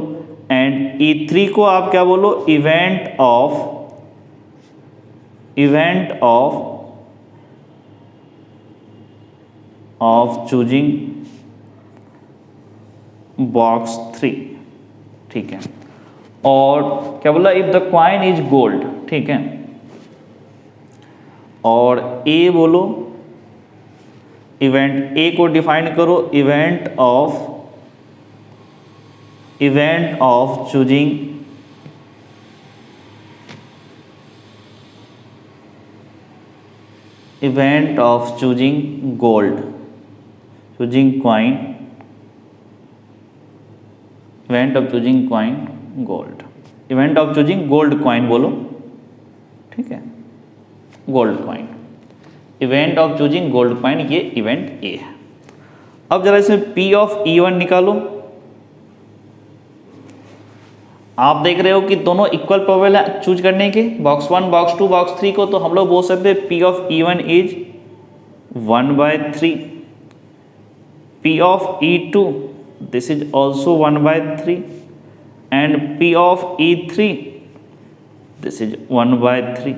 एंड E3 को आप क्या बोलो, इवेंट ऑफ चूजिंग बॉक्स 3, ठीक है। और क्या बोला, if the coin is gold, ठीक है। और ए बोलो, इवेंट ए को डिफाइन करो, event of choosing gold, choosing coin, event of choosing coin gold, event of choosing gold coin बोलो, ठीक है, gold coin, event of choosing gold coin, ये इवेंट ए है। अब जरा इसमें P ऑफ E1 निकालो। आप देख रहे हो कि दोनों इक्वल प्रोबेबल है चूज करने के, बॉक्स 1, बॉक्स 2, बॉक्स 3 को, तो हम लोग बोल सकते हैं P of E1 is 1/3, P of E2 this is also 1/3, and P of E3 this is 1/3।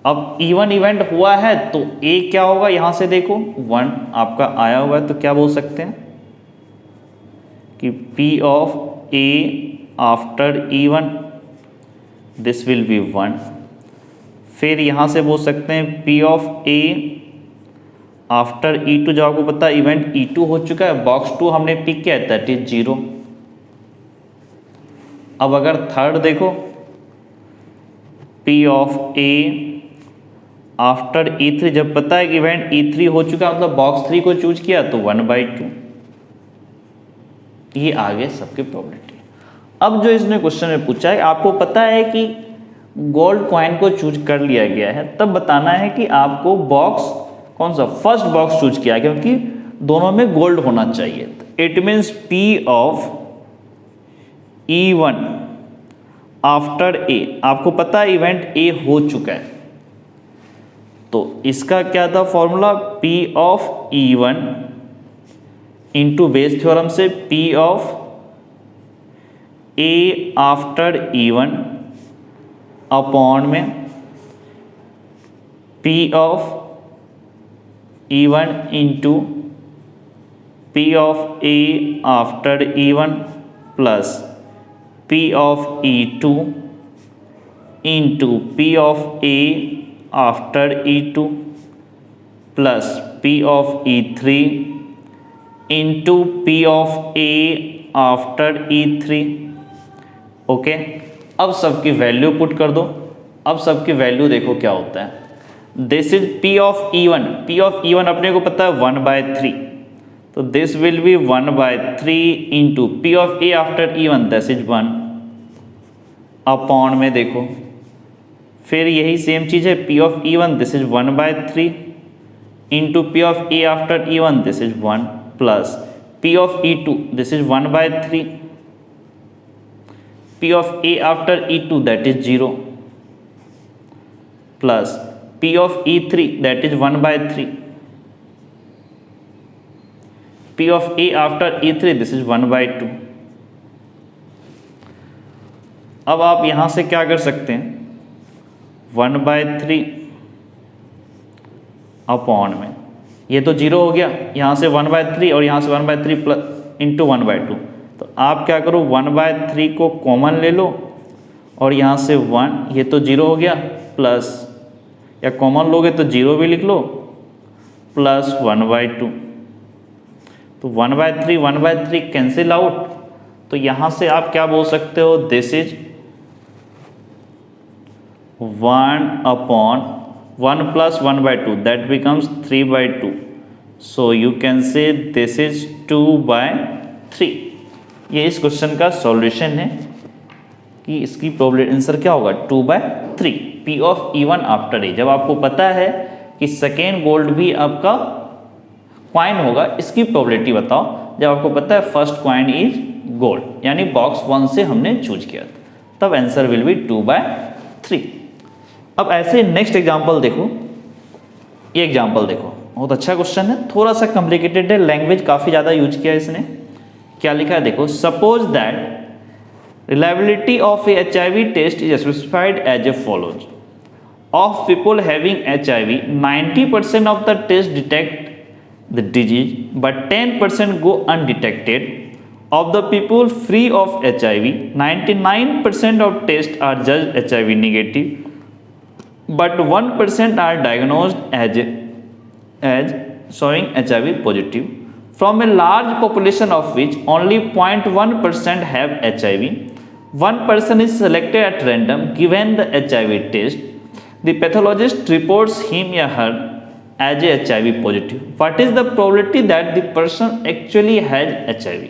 अब E1 इवेंट हुआ है तो A क्या होगा, यहां से देखो 1 आपका आया हुआ है, तो क्या बोल सकते हैं कि P of A after E1 this will B 1। फिर यहां से बोल सकते हैं P of A after E2, जो आपको पता है इवेंट E2 हो चुका है, बॉक्स 2 हमने पिक किया है, दैट इज 0। अब अगर थर्ड देखो, P of A after E3, जब पता है कि इवेंट E3 हो चुका है, मतलब बॉक्स 3 को चूज किया, तो 1/2। ये आगे सबकी प्रोबेबिलिटी। अब जो इसने क्वेश्चन में पूछा है, आपको पता है कि गोल्ड कॉइन को चूज कर लिया गया है, तब बताना है कि आपको बॉक्स कौन सा, फर्स्ट बॉक्स चूज किया, क्योंकि दोनों में गोल्ड होना चाहिए। It means P of E1 after A, आपको पता है इवेंट A हो चुका है, तो इसका क्या था formula, P of E1 into Bayes theorem से P of A after E1 upon में P of E1 into P of A after E1 plus P of E2 into P of A after E2 plus P of E3 into P of A after E3। Okay, अब सबकी वैल्यू पुट कर दो। अब सबकी वैल्यू देखो क्या होता है, this is P of E1, P of E1 अपने को पता है 1/3, तो this will B 1/3 into P of A after E1 this is 1 upon में देखो, फिर यही सेम चीज है, P of E1 this is 1/3 into P of A after E1 this is 1 plus P of E2 this is 1/3, P of A after E2 that is 0 plus P of E3 that is 1/3, P of A after E3 this is 1/2। अब आप यहां से क्या कर सकते हैं, 1/3 अपॉन में, ये तो 0 हो गया, यहां से 1/3 और यहां से 1/3 प्लस इंटू 1/2, तो आप क्या करो 1/3 को कॉमन ले लो और यहां से 1, ये तो 0 हो गया, प्लस या कॉमन लोगे तो 0 भी लिख लो, प्लस 1/2, तो 1/3 कैंसिल आउट, तो यहां से आप क्या बोल सकते हो, this is 1 plus 1/2 that becomes 3/2, so you can say this is 2/3। ये इस क्वेश्चन का सॉल्यूशन है कि इसकी प्रोबेबिलिटी आंसर क्या होगा 2/3 P of E1 after a. जब आपको पता है कि सेकेंड गोल्ड भी आपका क्वाइन होगा, इसकी प्रोबेबिलिटी बताओ। जब आपको पता है फर्स्ट क्वाइन इज गोल्ड, यानी बॉक्स 1 से हमने चूज किया था, तब आंसर विल बी 2/3। अब ऐसे नेक्स्ट एग्जांपल देखो, ये एग्जांपल देखो, बहुत अच्छा क्वेश्चन है, थोड़ा सा कॉम्प्लिकेटेड है, लैंग्वेज काफ़ी ज़्यादा यूज किया है इसने। क्या लिखा है देखो, suppose that reliability of a HIV test is specified as follows: of people having HIV, 90% of the test detect the disease but 10% go undetected. Of the people free of HIV, 99% of tests are judged HIV negative but 1% are diagnosed as showing HIV positive. From a large population of which only 0.1% have HIV, one person is selected at random given the HIV test. The pathologist reports him or her as a HIV positive. What is the probability that the person actually has HIV?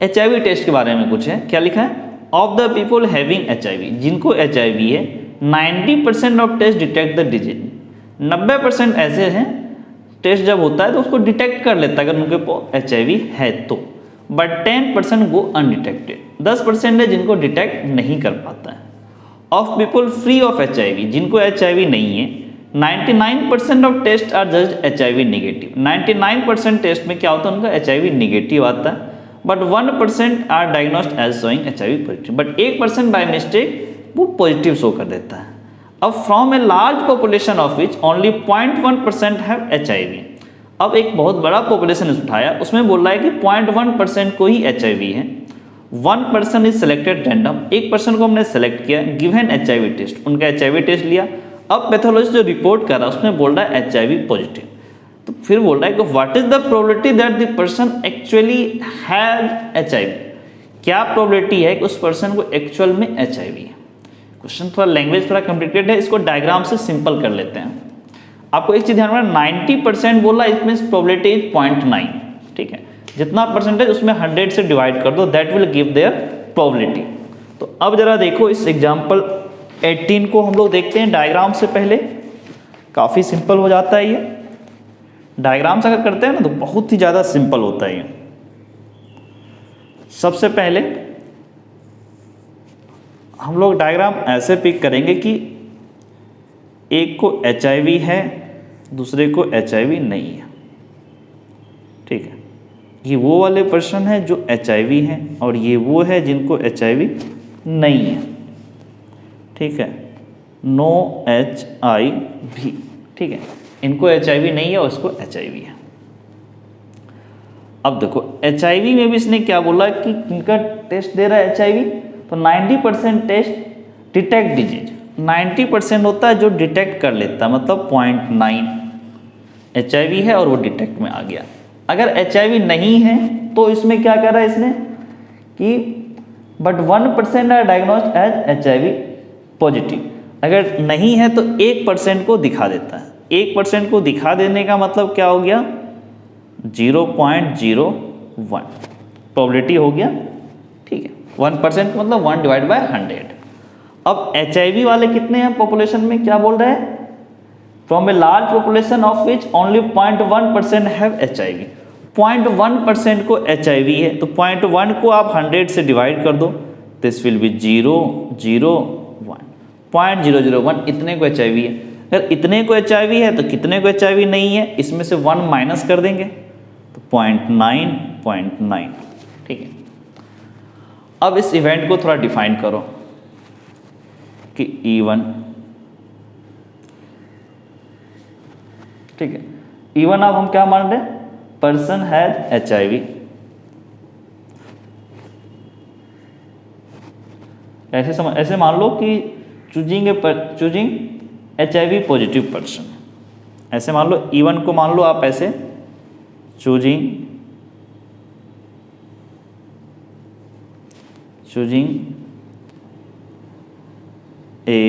HIV test के बारे में कुछ है, क्या लिखा है? Of the people having HIV, जिनको HIV है, 90% of test detect the disease. 90% ऐसे हैं टेस्ट जब होता है तो उसको डिटेक्ट कर लेता है अगर उनके पास HIV है तो, बट 10% गो अनडिटेक्टेड। 10% है जिनको डिटेक्ट नहीं कर पाता है। Of people free of HIV, जिनको HIV नहीं है, 99% of test are judged HIV negative. 99% test में क्या होता है, उनका HIV नेगेटिव आता है, but 1% are diagnosed as showing HIV positive, but 1% by mistake वो पॉजिटिव शो कर देता है। अब from a large population of which only 0.1% have HIV। अब एक बहुत बड़ा पॉपुलेशन उठाया, उसमें बोल रहा है कि 0.1% को ही HIV है। 1% इज सिलेक्टेड रैंडम, 1% को हमने सेलेक्ट किया, गिवन HIV टेस्ट, उनका HIV टेस्ट लिया। अब पैथोलॉजिस्ट जो रिपोर्ट कर रहा है उसमें बोल रहा है HIV पॉजिटिव, तो फिर बोल रहा है कि what is the probability that the person actually has HIV। क्या प्रोबेबिलिटी है कि उस पर्सन को एक्चुअल में HIV है। क्वेश्चन थोड़ा लैंग्वेज थोड़ा कॉम्प्लिकेटेड है, इसको डायग्राम से सिंपल कर लेते हैं। आपको एक चीज ध्यान रखना, 90% बोला, इट मींस प्रोबेबिलिटी इज 0.9, ठीक है। जितना परसेंटेज उसमें 100 से डिवाइड कर दो, that will give their probability. तो अब जरा देखो इस एग्जांपल 18 को हम लोग देखते हैं डायग्राम से पहले, काफ़ी सिंपल हो जाता है ये। डायग्राम से अगर करते हैं ना तो बहुत ही ज़्यादा सिंपल होता है ये। सबसे पहले हम लोग डायग्राम ऐसे पिक करेंगे कि एक को HIV है, दूसरे को HIV नहीं है, ठीक है। ये वो वाले पर्सन है जो HIV है और ये वो है जिनको HIV नहीं है, ठीक है। नो HIV, ठीक है, इनको HIV नहीं है और इसको HIV है। अब देखो HIV में भी इसने क्या बोला कि इनका टेस्ट दे रहा है HIV, तो 90% टेस्ट डिटेक्ट डिजीज, 90% होता है जो डिटेक्ट कर लेता है, मतलब 0.9 HIV है और वो डिटेक्ट में आ गया। अगर HIV नहीं है तो इसमें क्या कर रहा है इसने कि but 1% are diagnosed as HIV positive. अगर नहीं है तो 1% को दिखा देता है। 1% को दिखा देने का मतलब क्या हो गया, 0.01 प्रोबेबिलिटी हो गया, ठीक है। 1% का मतलब 1/100। अब HIV वाले कितने हैं पॉपुलेशन में, क्या बोल रहा है, from a large population of which only 0.1% have HIV। 0.1% को HIV है, तो 0.1 को आप 100 से डिवाइड कर दो, दिस विल बी 0.001। 0.001 इतने को HIV है। अगर इतने को HIV है तो कितने को HIV नहीं है, इसमें से 1 माइनस कर देंगे तो 0.9, ठीक है। अब इस इवेंट को थोड़ा डिफाइन करो कि E1, ठीक है। E1 अब हम क्या मान रहे हैं, पर्सन हैज HIV। ऐसे मान लो कि चूजिंग HIV पॉजिटिव पर्सन, ऐसे मान लो E1 को मान लो आप ऐसे, choosing a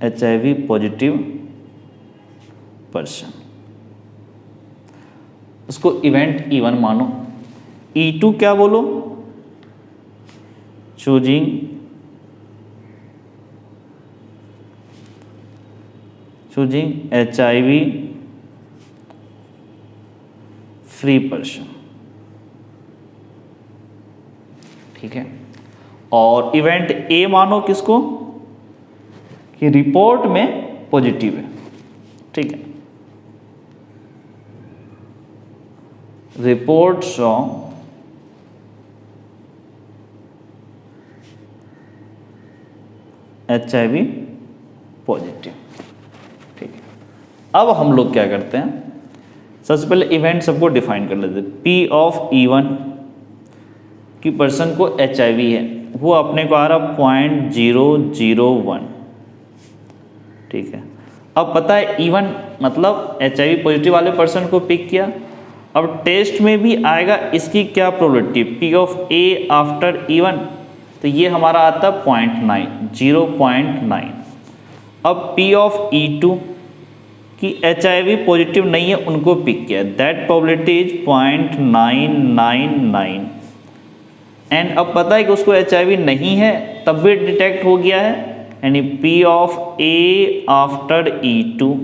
HIV positive person. उसको इवेंट E1 मानो। E2 क्या बोलो, चूजिंग HIV फ्री पर्सन, ठीक है। और इवेंट A मानो किसको, कि रिपोर्ट में पॉजिटिव है, ठीक है। रिपोर्ट शो HIV पॉजिटिव, ठीक है। अब हम लोग क्या करते हैं, सबसे पहले इवेंट सबको डिफाइन कर लेते हैं। P ऑफ E1 की पर्सन को HIV है, वो अपने को आ रहा 0.001, ठीक है। अब पता है E1 मतलब HIV पॉजिटिव वाले पर्सन को पिक किया। अब टेस्ट में भी आएगा इसकी क्या probability, P of A after E1, तो ये हमारा आता है 0.9। अब P ऑफ E2 कि HIV पॉजिटिव नहीं है, उनको पिक किया, दैट प्रोबेबिलिटी इज 0.999। एंड अब पता है कि उसको HIV नहीं है, तब भी डिटेक्ट हो गया है, यानी P of A after E2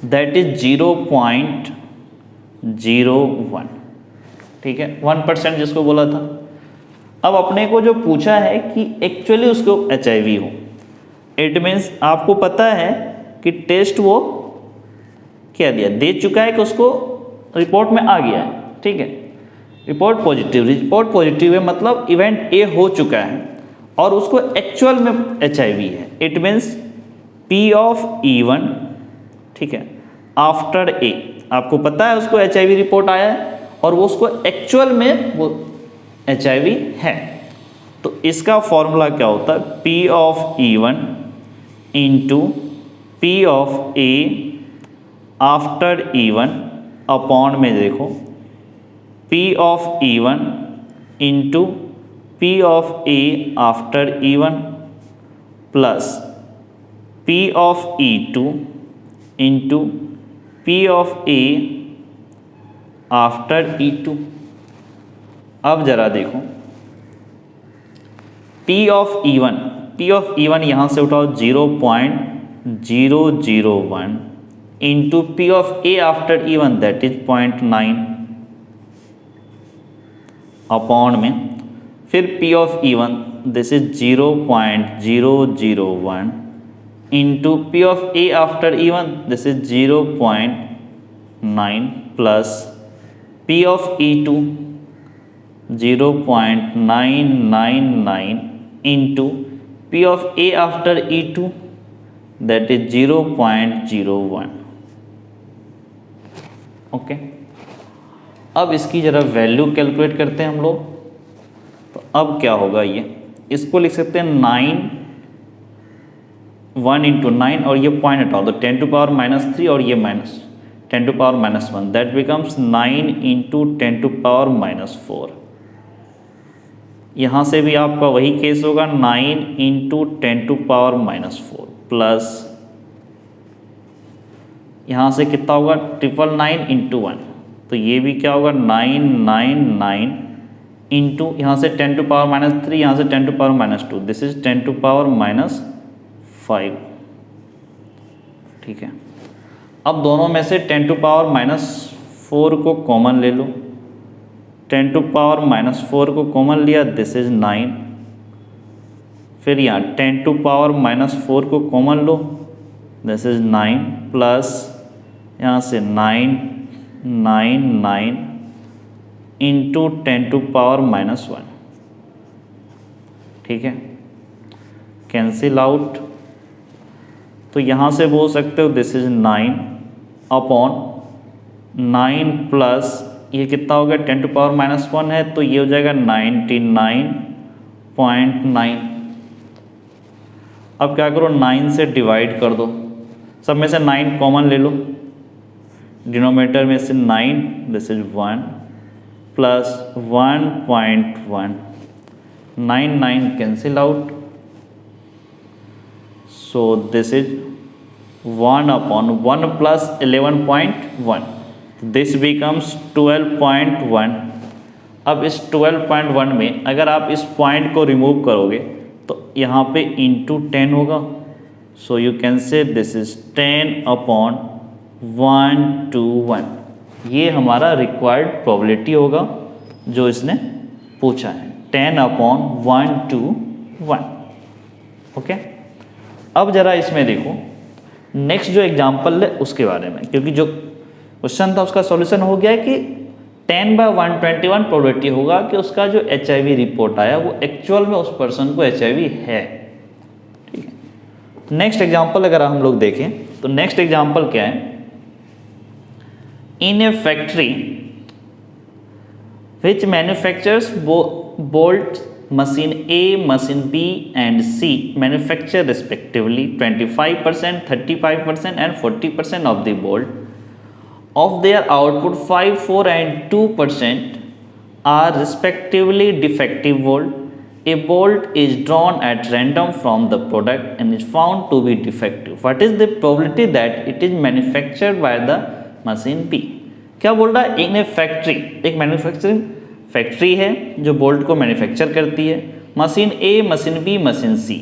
that is 0.01, ठीक है। 1% जिसको बोला था। अब अपने को जो पूछा है कि एक्चुअली उसको HIV हो, इट मीन्स आपको पता है कि टेस्ट वो क्या दिया, दे चुका है कि उसको रिपोर्ट में आ गया है, ठीक है। रिपोर्ट पॉजिटिव है मतलब इवेंट A हो चुका है और उसको एक्चुअल में HIV है। It means P of E1, ठीक है, आफ्टर A, आपको पता है उसको HIV रिपोर्ट आया है और वो उसको एक्चुअल में वो HIV है। तो इसका फॉर्मूला क्या होता है, P of E1 into P of A after E1 upon में देखो P of E1 into P of A after E1 plus P of E2 into P of A after E2। अब जरा देखो P ऑफ E1 यहाँ से उठाओ 0.001 into P of A after E1 that is 0.9 upon में फिर P of E1 this is 0.001 into P of A after E1 this is 0.9 plus P of E2 0.999 into P of A after E2 that is 0.01, okay. अब इसकी जरा वैल्यू कैलकुलेट करते हैं हम लोग। तो अब क्या होगा, ये इसको लिख सकते हैं 1 इंटू 9 और ये पॉइंट हटाओ तो 10 टू पावर -3 और ये -10 to power -1 that becomes 9 into 10 to power -4। यहाँ से भी आपका वही केस होगा 9 इंटू 10 टू पावर -4 प्लस यहाँ से कितना होगा 999 इंटू 1, तो ये भी क्या होगा 999 इंटू यहाँ से 10 टू पावर -3, यहाँ से 10 to power -2, this is 10 to power -5, ठीक है। अब दोनों में से 10 टू पावर -4 को कॉमन ले लो, 10 टू पावर -4 को कॉमन लिया, दिस इज 9। फिर यहाँ 10 टू पावर -4 को common low, this is 9 plus यहाँ से 999 इंटू 10 टू पावर -1, ठीक है। कैंसिल आउट, तो यहाँ से बोल सकते हो दिस इज 9 अपॉन 9 प्लस ये कितना हो गया 10 टू पावर -1 है तो ये हो जाएगा 99.9। अब क्या करो 9 से डिवाइड कर दो, सब में से 9 कॉमन ले लो, डिनोमिनेटर में से 9 this is 1 plus 1.1, 9 cancel out, so this is 1 upon 1 plus 11.1, this becomes 12.1। अब इस 12.1 में अगर आप इस पॉइंट को रिमूव करोगे तो यहाँ पे इंटू 10 होगा। So you can say this is 10/121। ये हमारा रिक्वायर्ड प्रोबेबिलिटी होगा जो इसने पूछा है, 10/121। ओके, अब जरा इसमें देखो नेक्स्ट जो एग्जाम्पल है उसके बारे में, क्योंकि जो क्वेश्चन था उसका सॉल्यूशन हो गया है कि 10/121 प्रोबेबिलिटी होगा कि उसका जो HIV रिपोर्ट आया वो एक्चुअल में उस पर्सन को HIV है। ठीक है, नेक्स्ट एग्जाम्पल अगर हम लोग देखें तो नेक्स्ट एग्जाम्पल क्या है, in a factory which manufactures bolt machine A, machine B and C manufacture respectively 25%, 35% and 40% of the bolt. Of their output 5, 4 and 2% are respectively defective bolt. A bolt is drawn at random from the product and is found to be defective. What is the probability that it is manufactured by the machine B? क्या बोल रहा है, इन ए फैक्ट्री, एक मैन्युफैक्चरिंग फैक्ट्री है जो बोल्ट को मैन्युफैक्चर करती है, machine A, machine B, machine C.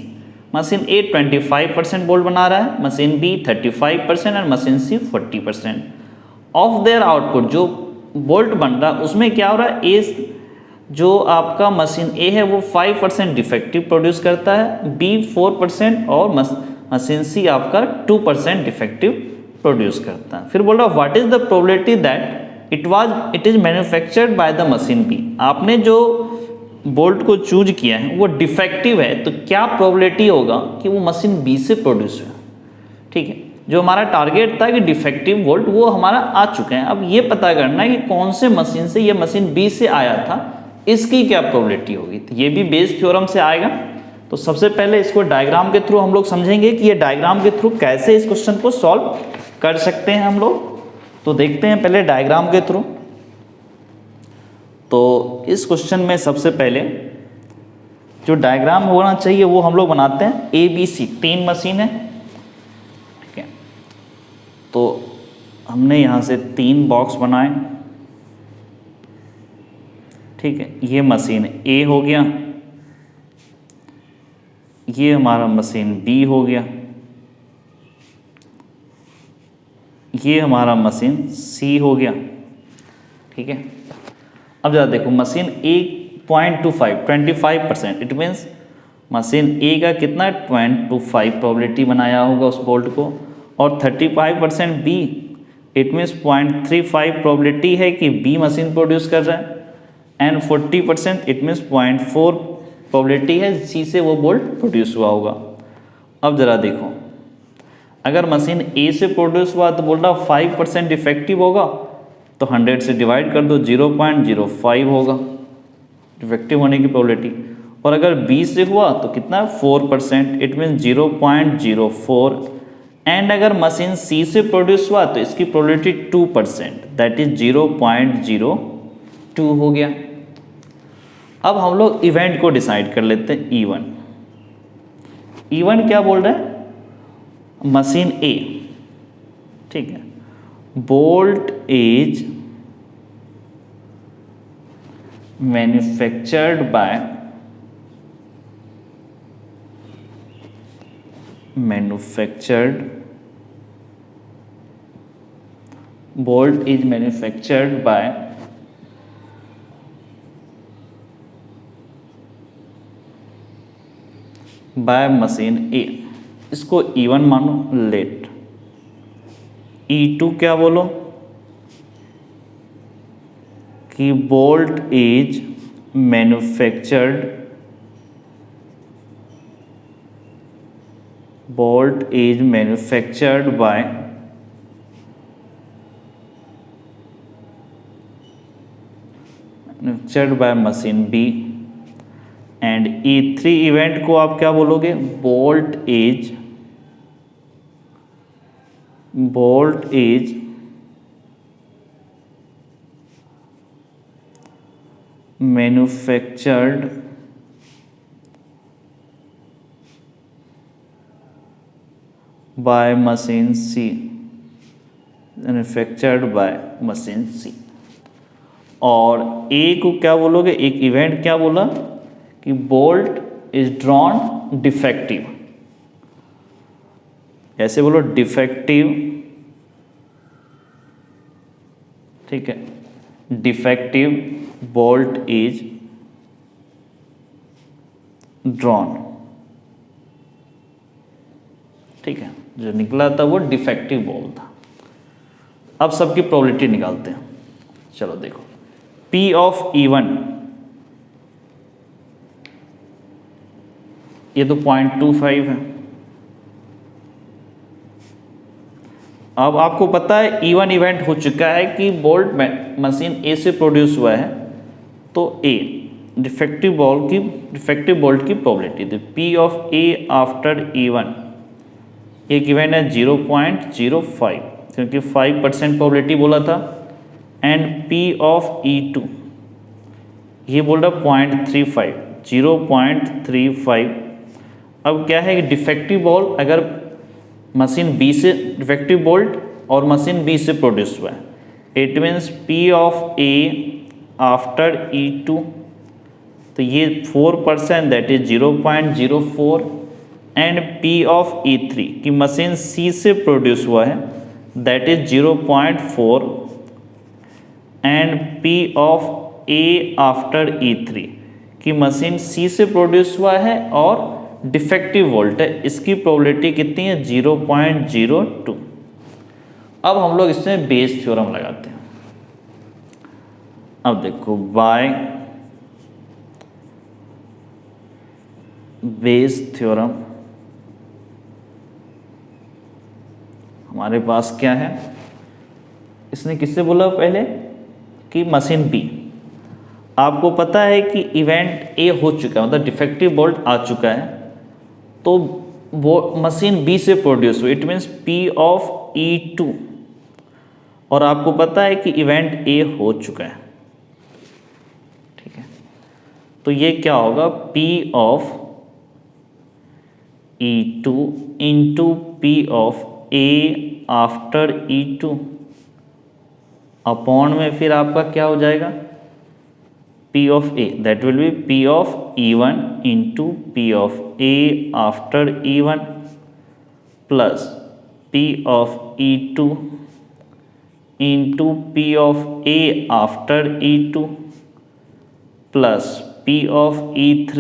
Machine A 25% bolt बना रहा है, मशीन बी 35% और machine C 40%। Of their output, जो बोल्ट बन रहा है उसमें क्या हो रहा है, ए जो आपका मशीन ए है वो 5% डिफेक्टिव प्रोड्यूस करता है, बी 4% और मशीन सी आपका 2% डिफेक्टिव प्रोड्यूस करता है। फिर बोल रहा है what is the probability that it is manufactured by the machine B. आपने जो बोल्ट को चूज किया है वो डिफेक्टिव है, तो क्या प्रोबेबिलिटी होगा कि वो मशीन बी से प्रोड्यूस हुआ। ठीक है, जो हमारा टारगेट था कि डिफेक्टिव बोल्ट वो हमारा आ चुके हैं। अब ये पता करना है कि कौन से मशीन से ये मशीन बी से आया था, इसकी क्या प्रोबेबिलिटी होगी। तो ये भी बेस थ्योरम से आएगा। तो सबसे पहले इसको डायग्राम के थ्रू हम लोग समझेंगे कि ये डायग्राम के थ्रू कैसे इस क्वेश्चन को सॉल्व कर सकते हैं हम लोग। तो देखते हैं पहले डायग्राम के थ्रू। तो इस क्वेश्चन में सबसे पहले जो डायग्राम होना चाहिए वो हम लोग बनाते हैं। ABC 3 मशीन है। ठीक है, तो हमने यहाँ से 3 बॉक्स बनाए। ठीक है, ये मशीन A हो गया, ये हमारा मशीन B हो गया, ये हमारा मशीन C हो गया। ठीक है, अब ज़रा देखो machine A 25%, it means machine A का कितना 0.25 प्रोबेबिलिटी बनाया होगा उस बोल्ट को, और 35% B, इट मीन्स 0.35 प्रोबेबिलिटी है कि B मशीन प्रोड्यूस कर रहा है, एंड 40% इट मीन्स 0.4 प्रोबेबिलिटी है C से वो बोल्ट प्रोड्यूस हुआ होगा। अब ज़रा देखो अगर मशीन A से प्रोड्यूस हुआ तो बोल रहा 5% डिफेक्टिव होगा, तो 100 से डिवाइड कर दो, 0.05 होगा डिफेक्टिव होने की प्रोबेबिलिटी। और अगर B से हुआ तो कितना 4%, इट मीन्स 0.04। एंड अगर मशीन C से प्रोड्यूस हुआ तो इसकी प्रोबेबिलिटी 2%, दैट इज 0.02 हो गया। अब हम लोग इवेंट को डिसाइड कर लेते हैं। E1 क्या बोल रहा है, मशीन A, ठीक है, bolt is manufactured by bolt is manufactured by machine A। इसको E1 मानो, लेट। E2 क्या बोलो कि bolt is manufactured by machine B। And E3 event को आप क्या बोलोगे, bolt is manufactured by machine C। Manufactured by machine C. और ए को क्या बोलोगे, एक इवेंट क्या बोला कि बोल्ट इज ड्रॉन डिफेक्टिव, ऐसे बोलो डिफेक्टिव, ठीक है, डिफेक्टिव बोल्ट इज ड्रॉन, ठीक है, जो निकला था वो डिफेक्टिव बोल्ट था। अब सबकी प्रोबेबिलिटी निकालते हैं। चलो देखो, P ऑफ E1 ये तो 0.25 है। अब आपको पता है E1 इवेंट हो चुका है कि बोल्ट मशीन ए से प्रोड्यूस हुआ है, तो ए डिफेक्टिव बोल्ट की प्रोबेबिलिटी थी P of A after E1, एक इवेंट है 0.05 क्योंकि 5% प्रोबेबिलिटी बोला था, एंड P ऑफ E2 ये बोल रहा 0.35, 0.35। अब क्या है कि डिफेक्टिव बोल्ट अगर मशीन बी से, डिफेक्टिव बोल्ट और मशीन बी से प्रोड्यूस हुआ है, it means P of A after E2, तो ये 4% that is 0.04, and P of E3 की मशीन सी से प्रोड्यूस हुआ है that is 0.4, and P of A after E3 की मशीन सी से प्रोड्यूस हुआ है और डिफेक्टिव वोल्ट है, इसकी प्रोबेबिलिटी कितनी है 0.02। अब हम लोग इसमें बेस थ्योरम लगाते हैं। अब देखो बाय बेस थ्योरम हमारे पास क्या है, इसने किससे बोला पहले कि मशीन बी, आपको पता है कि इवेंट ए हो चुका है, मतलब डिफेक्टिव बोल्ट आ चुका है, तो वो मशीन बी से प्रोड्यूस हुई, it means P of E2, और आपको पता है कि इवेंट ए हो चुका है, ठीक है, तो ये क्या होगा P of E2 into P of A after E2 upon में फिर आपका क्या हो जाएगा P of A, that will be P of E1 into P of A after E1 plus P of E2 into P of A after E2 plus P of E3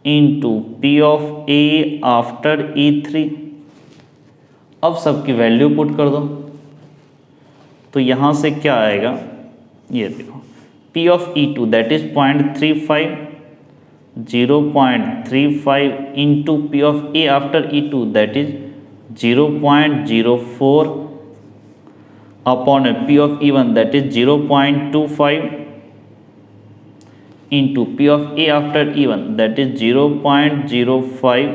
into P of A after E3। अब सबकी वैल्यू पुट कर दो, तो यहाँ से क्या आएगा, ये देखो P of E2 that is 0.35, 0.35 into P of A after E2 that is 0.04 upon P of E1 that is 0.25 into P of A after E1 that is 0.05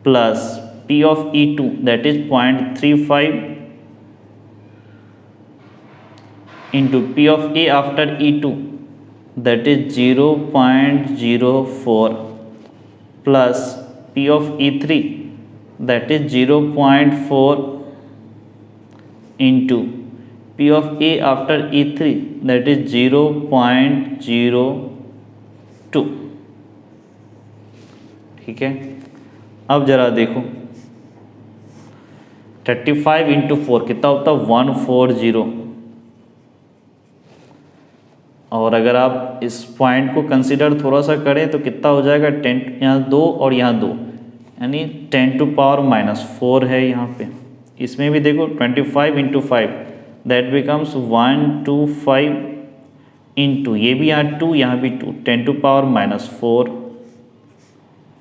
plus P of E2 that is 0.35 into P of A after E2 that is 0.04 plus P of E3 that is 0.4 into P of A after E3 that is 0.02, ठीक है। अब जरा देखो 35 इंटू 4 कितना होता है 140, और अगर आप इस पॉइंट को कंसीडर थोड़ा सा करें तो कितना हो जाएगा 10, यहाँ 2 और यहाँ 2 यानी 10 टू पावर -4 है यहाँ पे। इसमें भी देखो 25 इंटू 5 दैट बिकम्स 125 इंटू ये भी यहाँ 2 यहाँ भी 2 10 टू पावर -4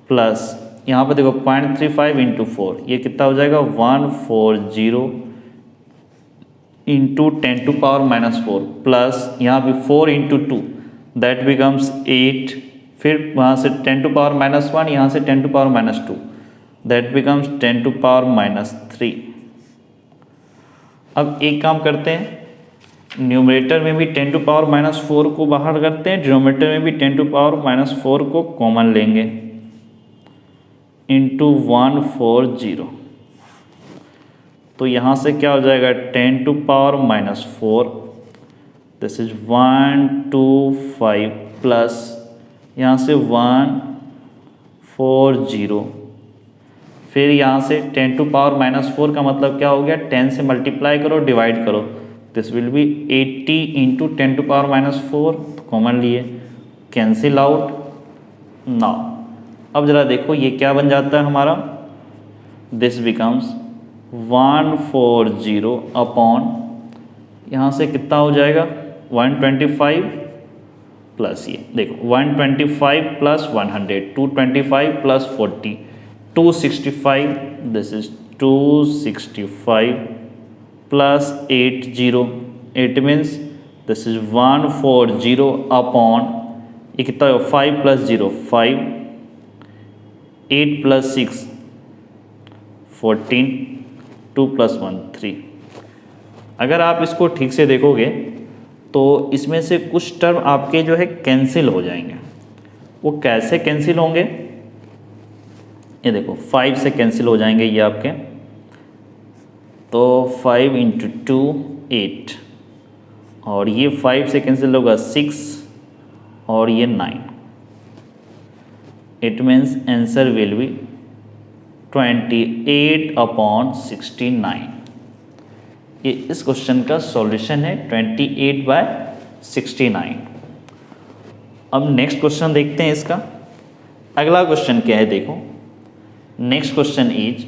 प्लस यहाँ पर देखो 0.35 इंटू 4 ये कितना हो जाएगा 140 इंटू 10 टू पावर -4 प्लस यहाँ भी 4 इंटू 2 दैट बिकम्स 8, फिर वहाँ से 10 टू पावर -1 यहाँ से 10 to power -2 that becomes 10 to power -3। अब एक काम करते हैं, न्यूमरेटर में भी 10 टू पावर -4 को बाहर करते हैं, डिनोमिनेटर में भी 10 टू पावर -4 को कॉमन लेंगे इंटू 140, तो यहाँ से क्या हो जाएगा 10 to power -4, this is 125 plus यहाँ से 140, फिर यहाँ से 10 टू पावर -4 का मतलब क्या हो गया, 10 से मल्टीप्लाई करो डिवाइड करो, this will be 80 into 10 to power -4, common लिए कैंसिल आउट। नाउ अब जरा देखो ये क्या बन जाता है हमारा, दिस बिकम्स 140 अपॉन यहाँ से कितना हो जाएगा 125 प्लस ये देखो 125 plus 100, 225 plus 40, 265, this is 265 plus 80, it means this is 140 upon ये कितना हो 5 प्लस 0 5, 8 प्लस 6 14, 2 प्लस 1 3। अगर आप इसको ठीक से देखोगे तो इसमें से कुछ टर्म आपके जो है कैंसिल हो जाएंगे। वो कैसे कैंसिल होंगे, ये देखो 5 से कैंसिल हो जाएंगे ये आपके, तो 5 इंटू 2 8, और ये 5 से कैंसिल होगा 6 और ये 9, it means answer will be 28 upon 69। ये इस क्वेश्चन का सॉल्यूशन है 28/69। अब नेक्स्ट क्वेश्चन देखते हैं इसका। अगला क्वेश्चन क्या है देखो, next question is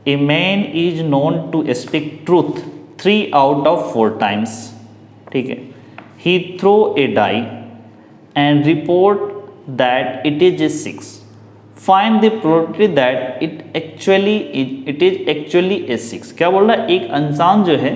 a man is known to speak truth 3 out of 4 times, ठीक है, he throw a die and report that it is a 6, find the probability that it is actually a 6। क्या बोल रहा है, एक इंसान जो है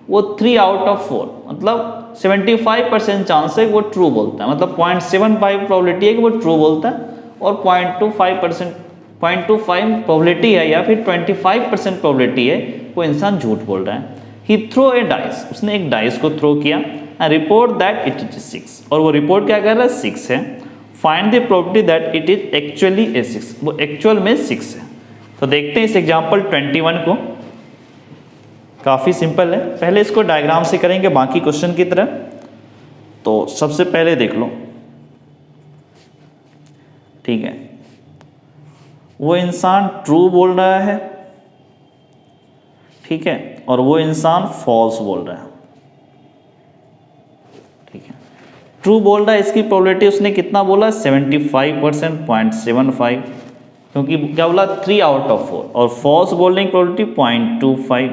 वो 3 आउट ऑफ 4 मतलब 75% चांस है वो ट्रू बोलता है, मतलब 0.75 प्रोबेबिलिटी है कि वो ट्रू बोलता है, और 0.25 प्रोबेबिलिटी है या फिर 25% प्रोबेबिलिटी है वो इंसान झूठ बोल रहा है। ही थ्रो ए डाइस, उसने एक डाइस को थ्रो किया, and report that it is 6, और वो रिपोर्ट क्या कर रहा है 6 है। Find the probability that it is actually a 6, वो एक्चुअल में 6 है। तो देखते हैं इस एग्जांपल 21 को, काफ़ी सिंपल है। पहले इसको डायग्राम से करेंगे बाकी क्वेश्चन की तरह। तो सबसे पहले देख लो, ठीक है, वो इंसान ट्रू बोल रहा है, ठीक है, और वो इंसान फॉल्स बोल रहा है, ठीक है। ट्रू बोल रहा है, इसकी प्रोबेबिलिटी उसने कितना बोला 75%, 0.75, क्योंकि क्या बोला 3 आउट ऑफ 4, और फॉल्स बोलने की प्रोबेबिलिटी 0.25।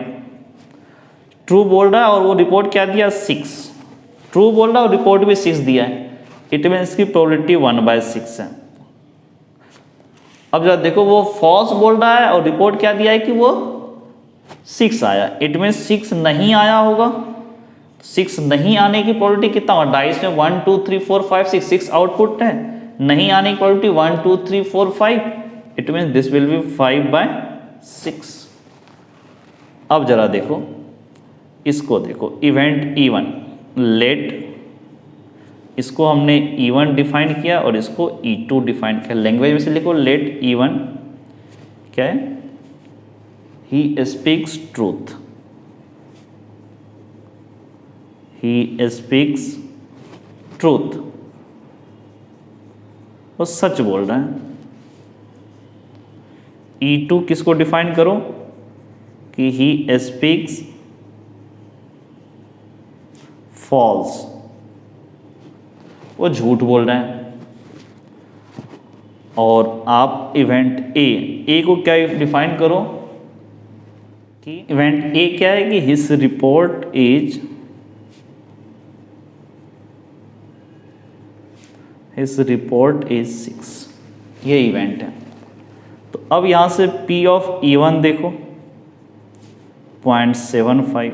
ट्रू बोल रहा है और वो रिपोर्ट क्या दिया 6, ट्रू बोल रहा है और रिपोर्ट भी 6 दिया है, इट मीन इसकी प्रोबेबिलिटी 1/6 है। अब जरा देखो वो फॉल्स बोल रहा है और रिपोर्ट क्या दिया है कि वो 6 आया, इट मीन 6 नहीं आया होगा। 6 नहीं आने की प्रोबेबिलिटी कितना होगा, डाइस में 1 2 3 4 5 6 आउटपुट है, नहीं आने की probability 1 2 3 4 5, it mean this will B 5/6। अब जरा देखो इसको, देखो इवेंट E1, लेट, इसको हमने E1 डिफाइन किया और इसको E2 डिफाइन किया। लैंग्वेज में से लिखो लेट E1 क्या है, he speaks truth, he speaks truth, वो सच बोल रहा है। E2 किसको डिफाइन करो कि ही स्पीक्स फॉल्स, वो झूठ बोल रहे हैं। और आप इवेंट ए को क्या डिफाइन करो कि इवेंट ए क्या है कि his report is, his report is 6, ये इवेंट है। तो अब यहां से P ऑफ E1 देखो 0.75,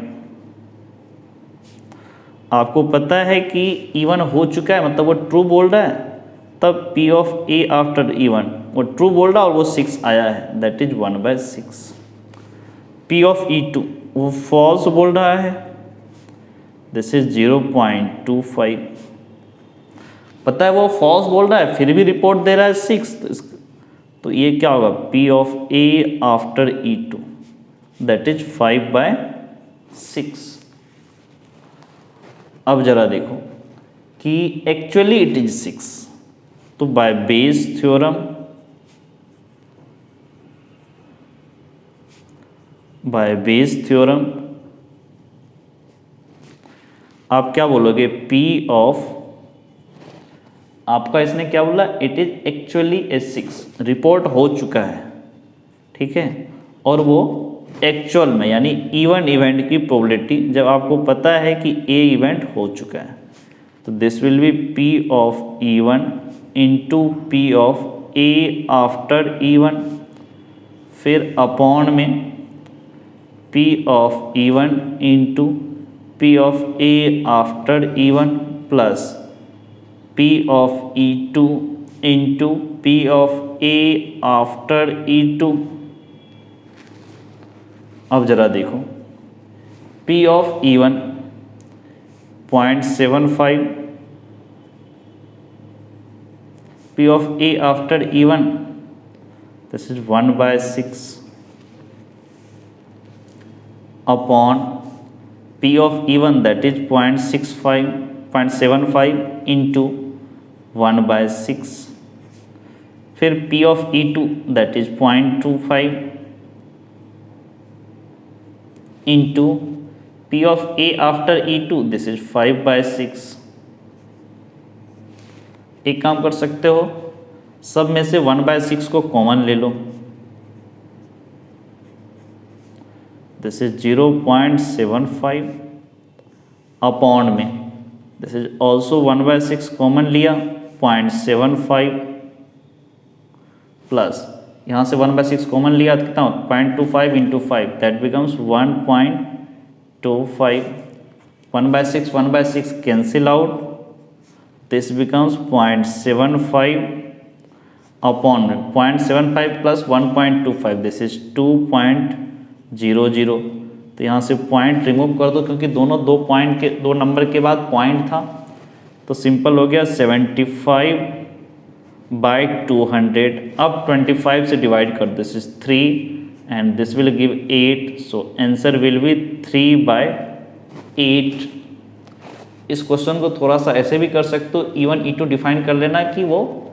आपको पता है कि E1 हो चुका है, मतलब वो ट्रू बोल रहा है, तब P of A after E1 वो ट्रू बोल रहा है और वो 6 आया है, that is 1/6। P of E2 वो फॉल्स बोल रहा है, दिस इज 0.25, पता है वो फॉल्स बोल रहा है फिर भी रिपोर्ट दे रहा है 6, तो ये क्या होगा P of A after E2, that is 5/6। अब जरा देखो कि एक्चुअली इट इज 6, तो बाय बेस थ्योरम, आप क्या बोलोगे, P ऑफ, आपका इसने क्या बोला, it is actually a 6, report हो चुका है, ठीक है, और वो एक्चुअल में यानी इवन इवेंट की प्रोबेबिलिटी, जब आपको पता है कि ए इवेंट हो चुका है, तो this will B P of E1 into P of A after E1, फिर अपॉन में P of E1 into P of A after E1 plus P of E2 into P of A after E2। अब जरा देखो, P of E1 0.75, P of A after E1 this is 1/6 upon P of E1 that is 0.75 into 1/6, फिर P of E2 that is 0.25 into P of A after E2 this is 5/6। एक काम कर सकते हो, सब में से 1/6 को कॉमन ले लो, दिस इज 0.75 अपॉन में दिस इज ऑल्सो 1/6 कॉमन लिया 0.75 प्लस यहाँ से 1/6 कॉमन लिया तो कितना 0.25 into 5 that becomes 1.25, 1/6 cancel out, this becomes 0.75 upon में 0.75 प्लस 1.25 दिस इज 2.00, तो यहाँ से पॉइंट रिमूव कर दो क्योंकि दोनों दो नंबर के बाद पॉइंट था, तो सिंपल हो गया 75/200। अब 25 से डिवाइड कर, this is 3 and this will give 8, so answer will be 3/8। इस क्वेश्चन को थोड़ा सा ऐसे भी कर सकते हो, E1 E2 डिफाइन कर लेना कि वो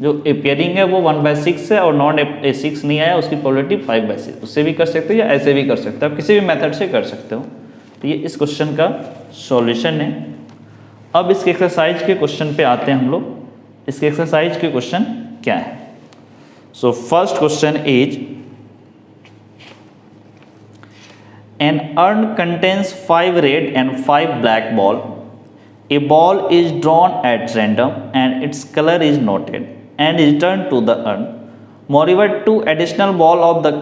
जो अपियरिंग है वो 1/6 है और नॉन A6 नहीं आया, उसकी प्रोबेबिलिटी 5/6, उससे भी कर सकते हो या ऐसे भी कर सकते हो, आप किसी भी मेथड से कर सकते हो। तो ये इस क्वेश्चन का सॉल्यूशन है। अब इसके एक्सरसाइज के क्वेश्चन पे आते हैं हम लोग। इसके एक्सरसाइज के क्वेश्चन क्या है? So first question is an earn contains 5 red and 5 black ball. A ball is drawn at random and its color is noted and is returned to the urn. Moreover, 2 additional balls of the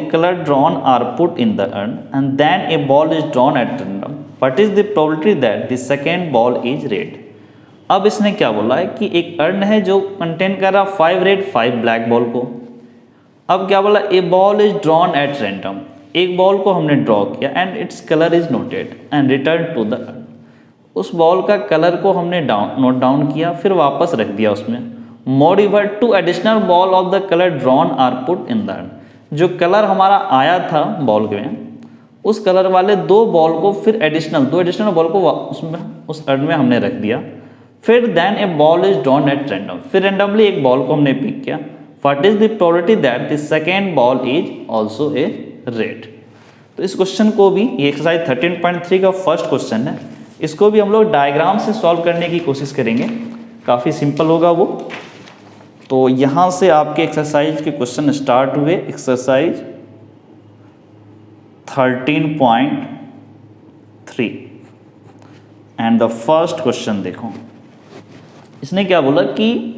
color drawn are put in the urn and then a ball is drawn at random. What is the probability that the second ball is red? अब इसने क्या बोला है कि एक अर्न है जो कंटेन कर रहा 5 रेड 5 ब्लैक बॉल को। अब क्या बोला, a ball is drawn at random, एक बॉल को हमने ड्रॉ किया and its colour is noted and return to the urn. उस बॉल का कलर को हमने नोट डाउन किया फिर वापस रख दिया उसमें। Moreover 2 additional ball of the colour drawn are put in the urn, जो कलर हमारा आया था बॉल में उस कलर वाले 2 बॉल को फिर दो एडिशनल बॉल को उसमें उस अर्न में हमने रख दिया। फिर then a ball is drawn at random, फिर रैंडमली एक बॉल को हमने पिक किया। What is the probability that the second ball is also a red? तो इस क्वेश्चन को भी, ये एक्सरसाइज 13.3 का फर्स्ट क्वेश्चन है, इसको भी हम लोग डायग्राम से सॉल्व करने की कोशिश करेंगे, काफ़ी सिंपल होगा वो। तो यहाँ से आपके एक्सरसाइज के क्वेश्चन स्टार्ट हुए। Exercise 13.3 and the first question देखो, इसने क्या बोला कि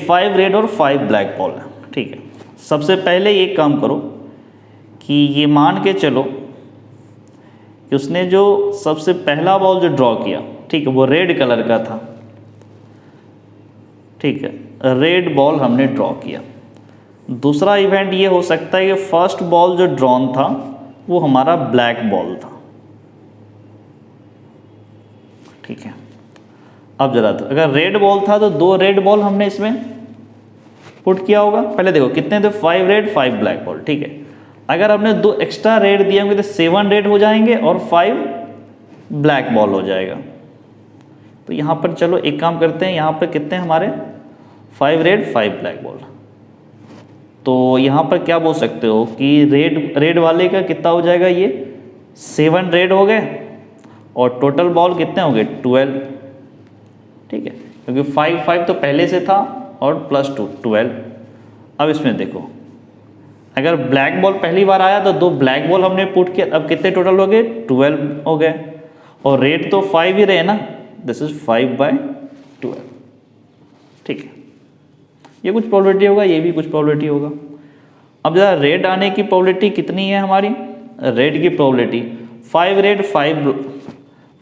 5 रेड और 5 ब्लैक बॉल है, ठीक है। सबसे पहले ये काम करो कि ये मान के चलो कि उसने जो सबसे पहला बॉल जो ड्रॉ किया, ठीक है, वो रेड कलर का था, ठीक है, रेड बॉल हमने ड्रॉ किया। दूसरा इवेंट ये हो सकता है कि फर्स्ट बॉल जो ड्रॉन था वो हमारा ब्लैक बॉल था, ठीक है। अब जरा तो अगर रेड बॉल था तो 2 रेड बॉल हमने इसमें पुट किया होगा। पहले देखो कितने थे, 5 रेड 5 ब्लैक बॉल, ठीक है। अगर आपने 2 एक्स्ट्रा रेड दिए होंगे तो 7 रेड हो जाएंगे और 5 ब्लैक बॉल हो जाएगा। तो यहाँ पर चलो एक काम करते हैं, यहाँ पर कितने हमारे 5 रेड 5 ब्लैक बॉल। तो यहाँ पर क्या बोल सकते हो कि रेड वाले का कितना हो जाएगा, ये 7 रेड हो गए और टोटल बॉल कितने हो गए 12, ठीक है, क्योंकि 5 5 तो पहले से था और +2 12। अब इसमें देखो अगर ब्लैक बॉल पहली बार आया तो 2 ब्लैक बॉल हमने पुट किया, अब कितने टोटल हो गए 12 हो गए, और रेड तो 5 ही रहे ना, दिस इज 5/12, ठीक है। ये कुछ प्रोबेबिलिटी होगा, ये भी कुछ प्रोबेबिलिटी होगा। अब जरा रेड आने की प्रोबेबिलिटी कितनी है हमारी, रेड की प्रोबेबिलिटी 5 रेड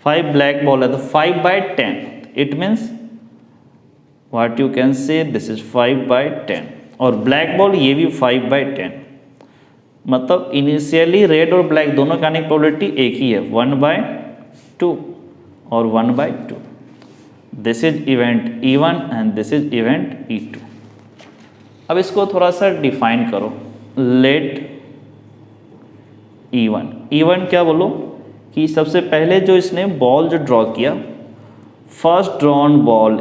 5 ब्लैक बॉल है तो 5/10, it means what you can say this is 5/10, और ब्लैक बॉल ये भी 5/10, मतलब इनिशियली रेड और ब्लैक दोनों का आने की प्रोबेबिलिटी एक ही है, 1/2 और 1/2। This is event E1 and this is event E2। अब इसको थोड़ा सा डिफाइन करो, लेट E1 क्या बोलो कि सबसे पहले जो इसने बॉल जो ड्रॉ किया, first drawn ball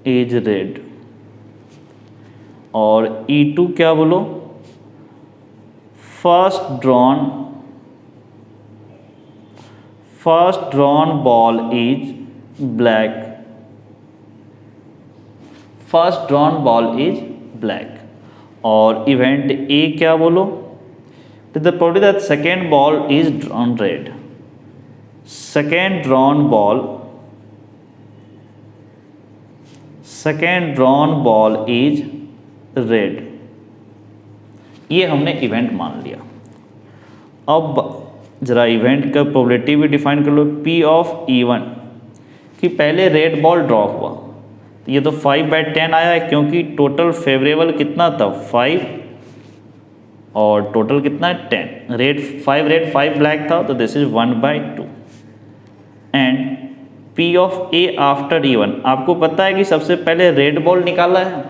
is red, और E2 क्या बोलो, first drawn ball is black, और इवेंट ए क्या बोलो, the probability that second ball is drawn red, second drawn ball is red। ये हमने इवेंट मान लिया। अब जरा इवेंट का प्रोबेबिलिटी भी डिफाइन कर लो, P ऑफ E1 कि पहले रेड बॉल ड्रॉ हुआ, तो ये तो 5/10 आया है क्योंकि टोटल फेवरेबल कितना था 5 और टोटल कितना 10, 5 रेड 5 ब्लैक था, तो this is 1/2। And P of A after E1, आपको पता है कि सबसे पहले रेड बॉल निकाला है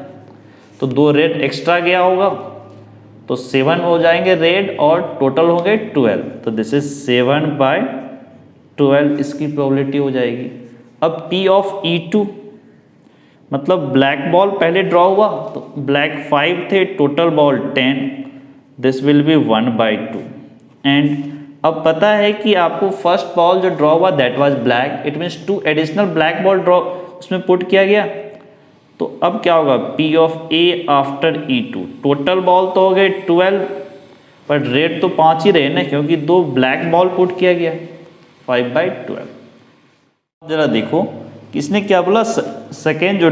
तो 2 रेड एक्स्ट्रा गया होगा, तो 7 हो जाएंगे रेड और टोटल हो गए 12, तो दिस इज 7/12 इसकी प्रोबेबिलिटी हो जाएगी। अब P ऑफ E2 मतलब ब्लैक बॉल पहले ड्रॉ हुआ तो ब्लैक 5 थे, total ball 10, this will B 1/2। And अब पता है कि आपको फर्स्ट बॉल जो ड्रॉ हुआ that was black, it means 2 additional black ball draw उसमें पुट किया गया, तो अब क्या होगा P of A after E2, total ball तो हो गए 12 पर रेड तो 5 ही रहे ना क्योंकि 2 ब्लैक बॉल पुट किया गया, 5/12। जरा देखो किसने क्या बोला, सेकेंड जो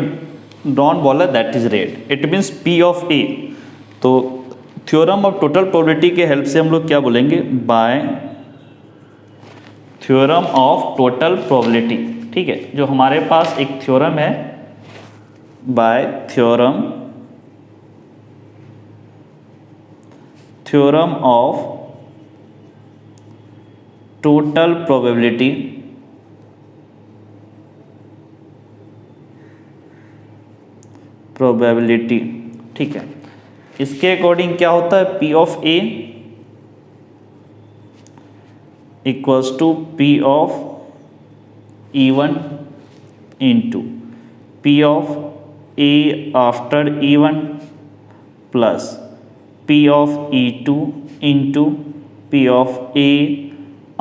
ड्रॉन बॉल है that is red, it means P of A। तो थ्योरम ऑफ टोटल प्रोबेबिलिटी के हेल्प से हम लोग क्या बोलेंगे, by theorem of total probability, ठीक है, जो हमारे पास एक थ्योरम है, by theorem of total probability, ठीक है। इसके अकॉर्डिंग क्या होता है, P of A equals to P of E1 into P of A after E1 plus P of E2 into P of A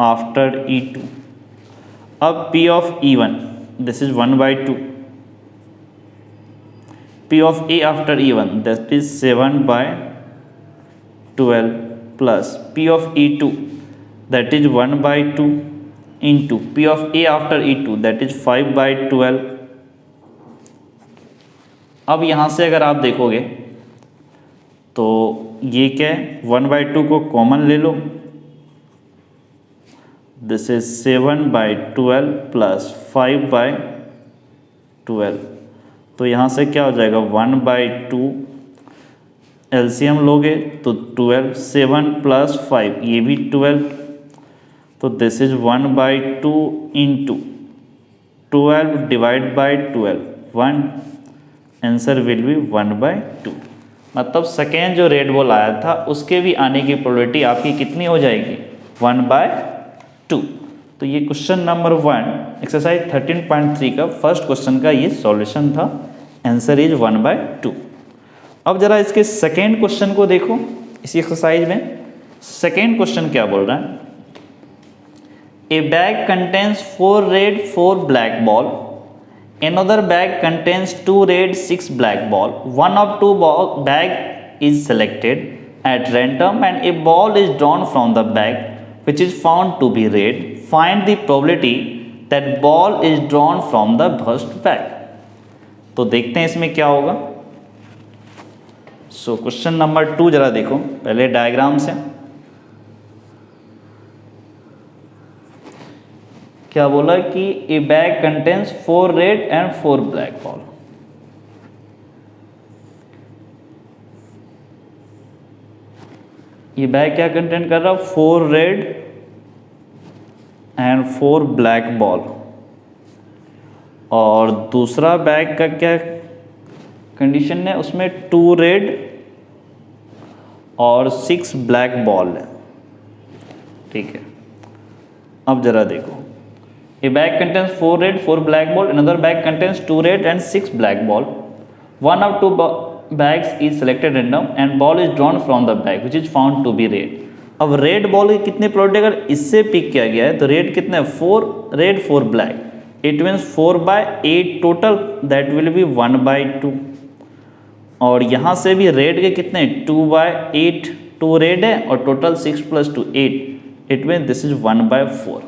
after E2। अब P of E1 this is 1/2, P of A after E1 that is 7/12 plus P of E2 that is 1/2 into P of A after E2 that is 5/12। अब यहाँ से अगर आप देखोगे तो ये क्या है, 1/2 को कॉमन ले लो, दिस इज 7/12 प्लस 5/12, तो यहाँ से क्या हो जाएगा 1/2, एलसीएम लोगे तो 12, 7 प्लस 5 ये भी 12, तो तो this is 1/2 into 12 divide by 12 1, answer will be 1/2। मतलब सेकेंड जो रेड बॉल आया था उसके भी आने की प्रोबेबिलिटी आपकी कितनी हो जाएगी 1/2। तो ये क्वेश्चन नंबर 1 एक्सरसाइज 13.3 का फर्स्ट क्वेश्चन का ये सॉल्यूशन था, आंसर इज 1/2। अब जरा इसके सेकेंड क्वेश्चन को देखो। इसी एक्सरसाइज में सेकेंड क्वेश्चन क्या बोल रहा है, ए bag contains 4 red 4 black ball, another bag contains 2 red 6 black ball, one of two bag is selected at random and a ball is drawn from the bag which is found to be red. Find the probability that ball is drawn from the first bag. तो देखते हैं इसमें क्या होगा। सो क्वेश्चन नंबर 2 जरा देखो पहले डायग्राम से। क्या बोला कि ए bag contains 4 red and 4 black ball. ये बैग क्या कंटेंट कर रहा, 4 रेड एंड 4 ब्लैक बॉल, और दूसरा बैग का क्या कंडीशन है, उसमें 2 रेड और 6 ब्लैक बॉल है। ठीक है, अब जरा देखो, a bag contains 4 red 4 black ball, another bag contains 2 red and 6 black ball, one of two bags is selected random and ball is drawn from the bag which is found to be red. अब रेड बॉल की कितनी प्रोबेबिलिटी, अगर इससे पिक किया गया है तो रेड कितने, 4 red 4 black, it means 4/8 total, that will be 1/2। और यहाँ से भी रेड के कितने 2/8, 2 रेड है और total 6 + 2 8, it mean this is 1/4।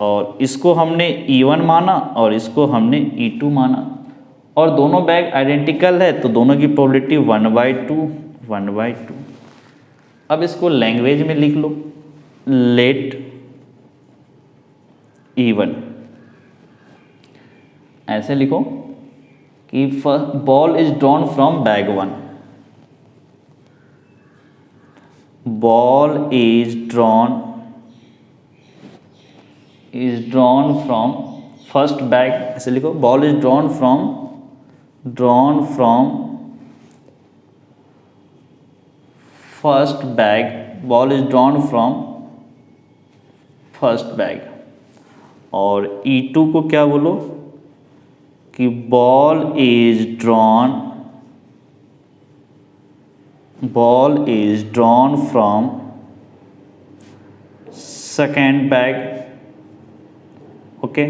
और इसको हमने E1 माना और इसको हमने E2 माना, और दोनों बैग आइडेंटिकल है तो दोनों की प्रोबेबिलिटी 1/2। अब इसको लैंग्वेज में लिख लो, लेट E1 ऐसे लिखो कि ball is drawn from bag 1, ball is drawn from first bag, ऐसे लिखो, ball is drawn from first bag, ball is drawn from first bag। और E2 को क्या बोलो कि ball is drawn from second bag। Okay,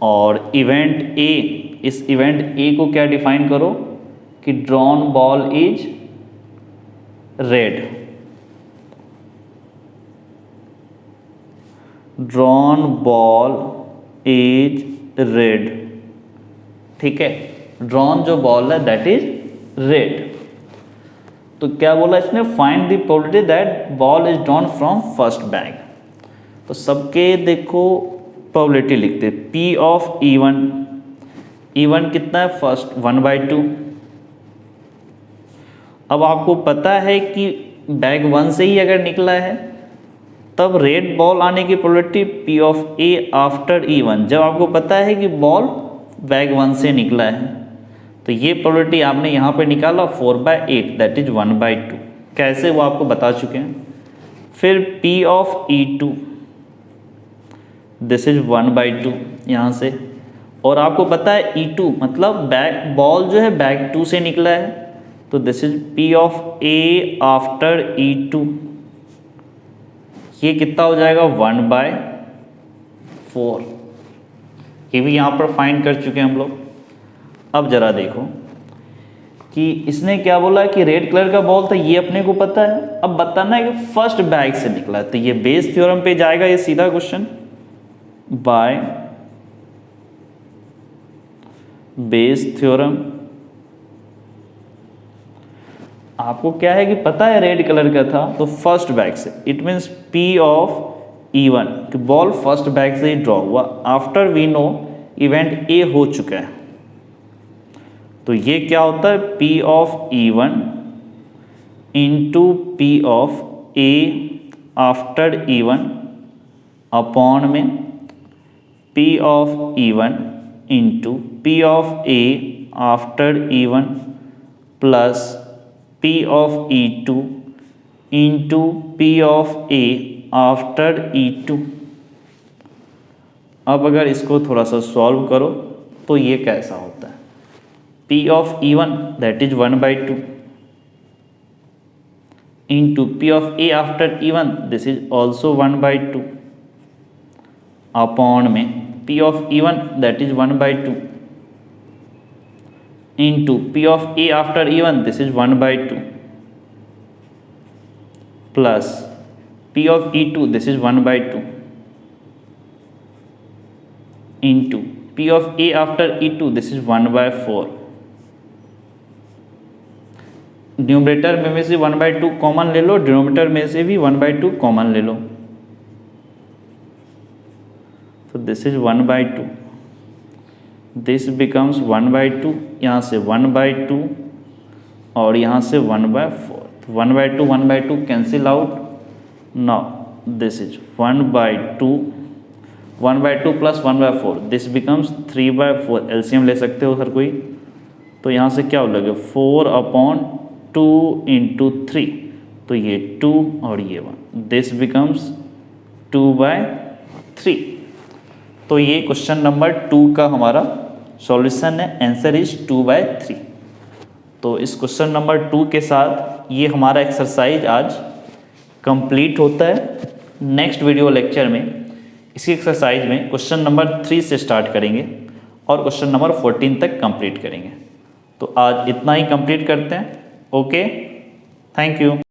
और इवेंट ए, इस इवेंट ए को क्या डिफाइन करो कि drawn ball is red, drawn ball is red. ठीक है, ड्रॉन जो बॉल है दैट इज रेड। तो क्या बोला इसने, find the probability that ball is drawn from first bag. तो सबके देखो प्रोबेबिलिटी लिखते, P ऑफ E1 कितना है, फर्स्ट 1/2। अब आपको पता है कि बैग 1 से ही अगर निकला है तब रेड बॉल आने की probability P of A after E1, जब आपको पता है कि बॉल बैग 1 से निकला है तो ये प्रोबेबिलिटी आपने यहाँ पे निकाला 4/8, दैट इज 1/2। कैसे वो आपको बता चुके हैं। फिर P of E2, this is 1/2 यहाँ से, और आपको पता है E2 मतलब बैग बॉल जो है बैग 2 से निकला है, तो this is P of A after E2, ये कितना हो जाएगा 1/4। ये भी यहाँ पर फाइंड कर चुके हैं हम लोग। अब जरा देखो कि इसने क्या बोला कि रेड कलर का बॉल था, ये अपने को पता है। अब बताना है कि फर्स्ट बैग से निकला है, तो ये बेस थ्योरम पे जाएगा ये सीधा क्वेश्चन, बाय बेस थ्योरम। आपको क्या है कि पता है रेड कलर का था तो फर्स्ट बैग से, it means P of E1 कि बॉल फर्स्ट बैग से ही ड्रॉ हुआ, after we know event A हो चुका है, तो ये क्या होता है P of E1 into P of A after E1 upon में P of E1 into P of A after E1 plus P of E2 into P of A after E2। अब अगर इसको थोड़ा सा सॉल्व करो तो ये कैसा होता है, P of E1 that is 1/2 into P of A after E1 this is also 1/2 upon में P of E1 that is 1/2 into P of A after E1 this is 1/2 plus P of E2 this is 1/2 into P of A after E2 this is 1/4। Numerator में से 1/2 कॉमन ले लो, डिनोमिनेटर में से भी 1/2 कॉमन ले लो, तो दिस इज 1/2, दिस बिकम्स 1/2, यहाँ से 1/2 और यहाँ से 1/4, 1/2 1/2 cancel out. Now this is 1/2, 1/2 plus 1/4 this becomes 3/4। LCM ले सकते हो हर कोई, तो यहाँ से क्या हो लगेगा 4/2 इंटू 3, तो ये 2 और ये 1, दिस बिकम्स 2/3। तो ये क्वेश्चन नंबर 2 का हमारा सॉल्यूशन है, आंसर इज 2/3। तो इस क्वेश्चन नंबर 2 के साथ ये हमारा एक्सरसाइज आज कंप्लीट होता है। नेक्स्ट वीडियो लेक्चर में इसी एक्सरसाइज में क्वेश्चन नंबर 3 से स्टार्ट करेंगे और क्वेश्चन नंबर 14 तक कंप्लीट करेंगे। तो आज इतना ही कंप्लीट करते हैं। Okay, thank you.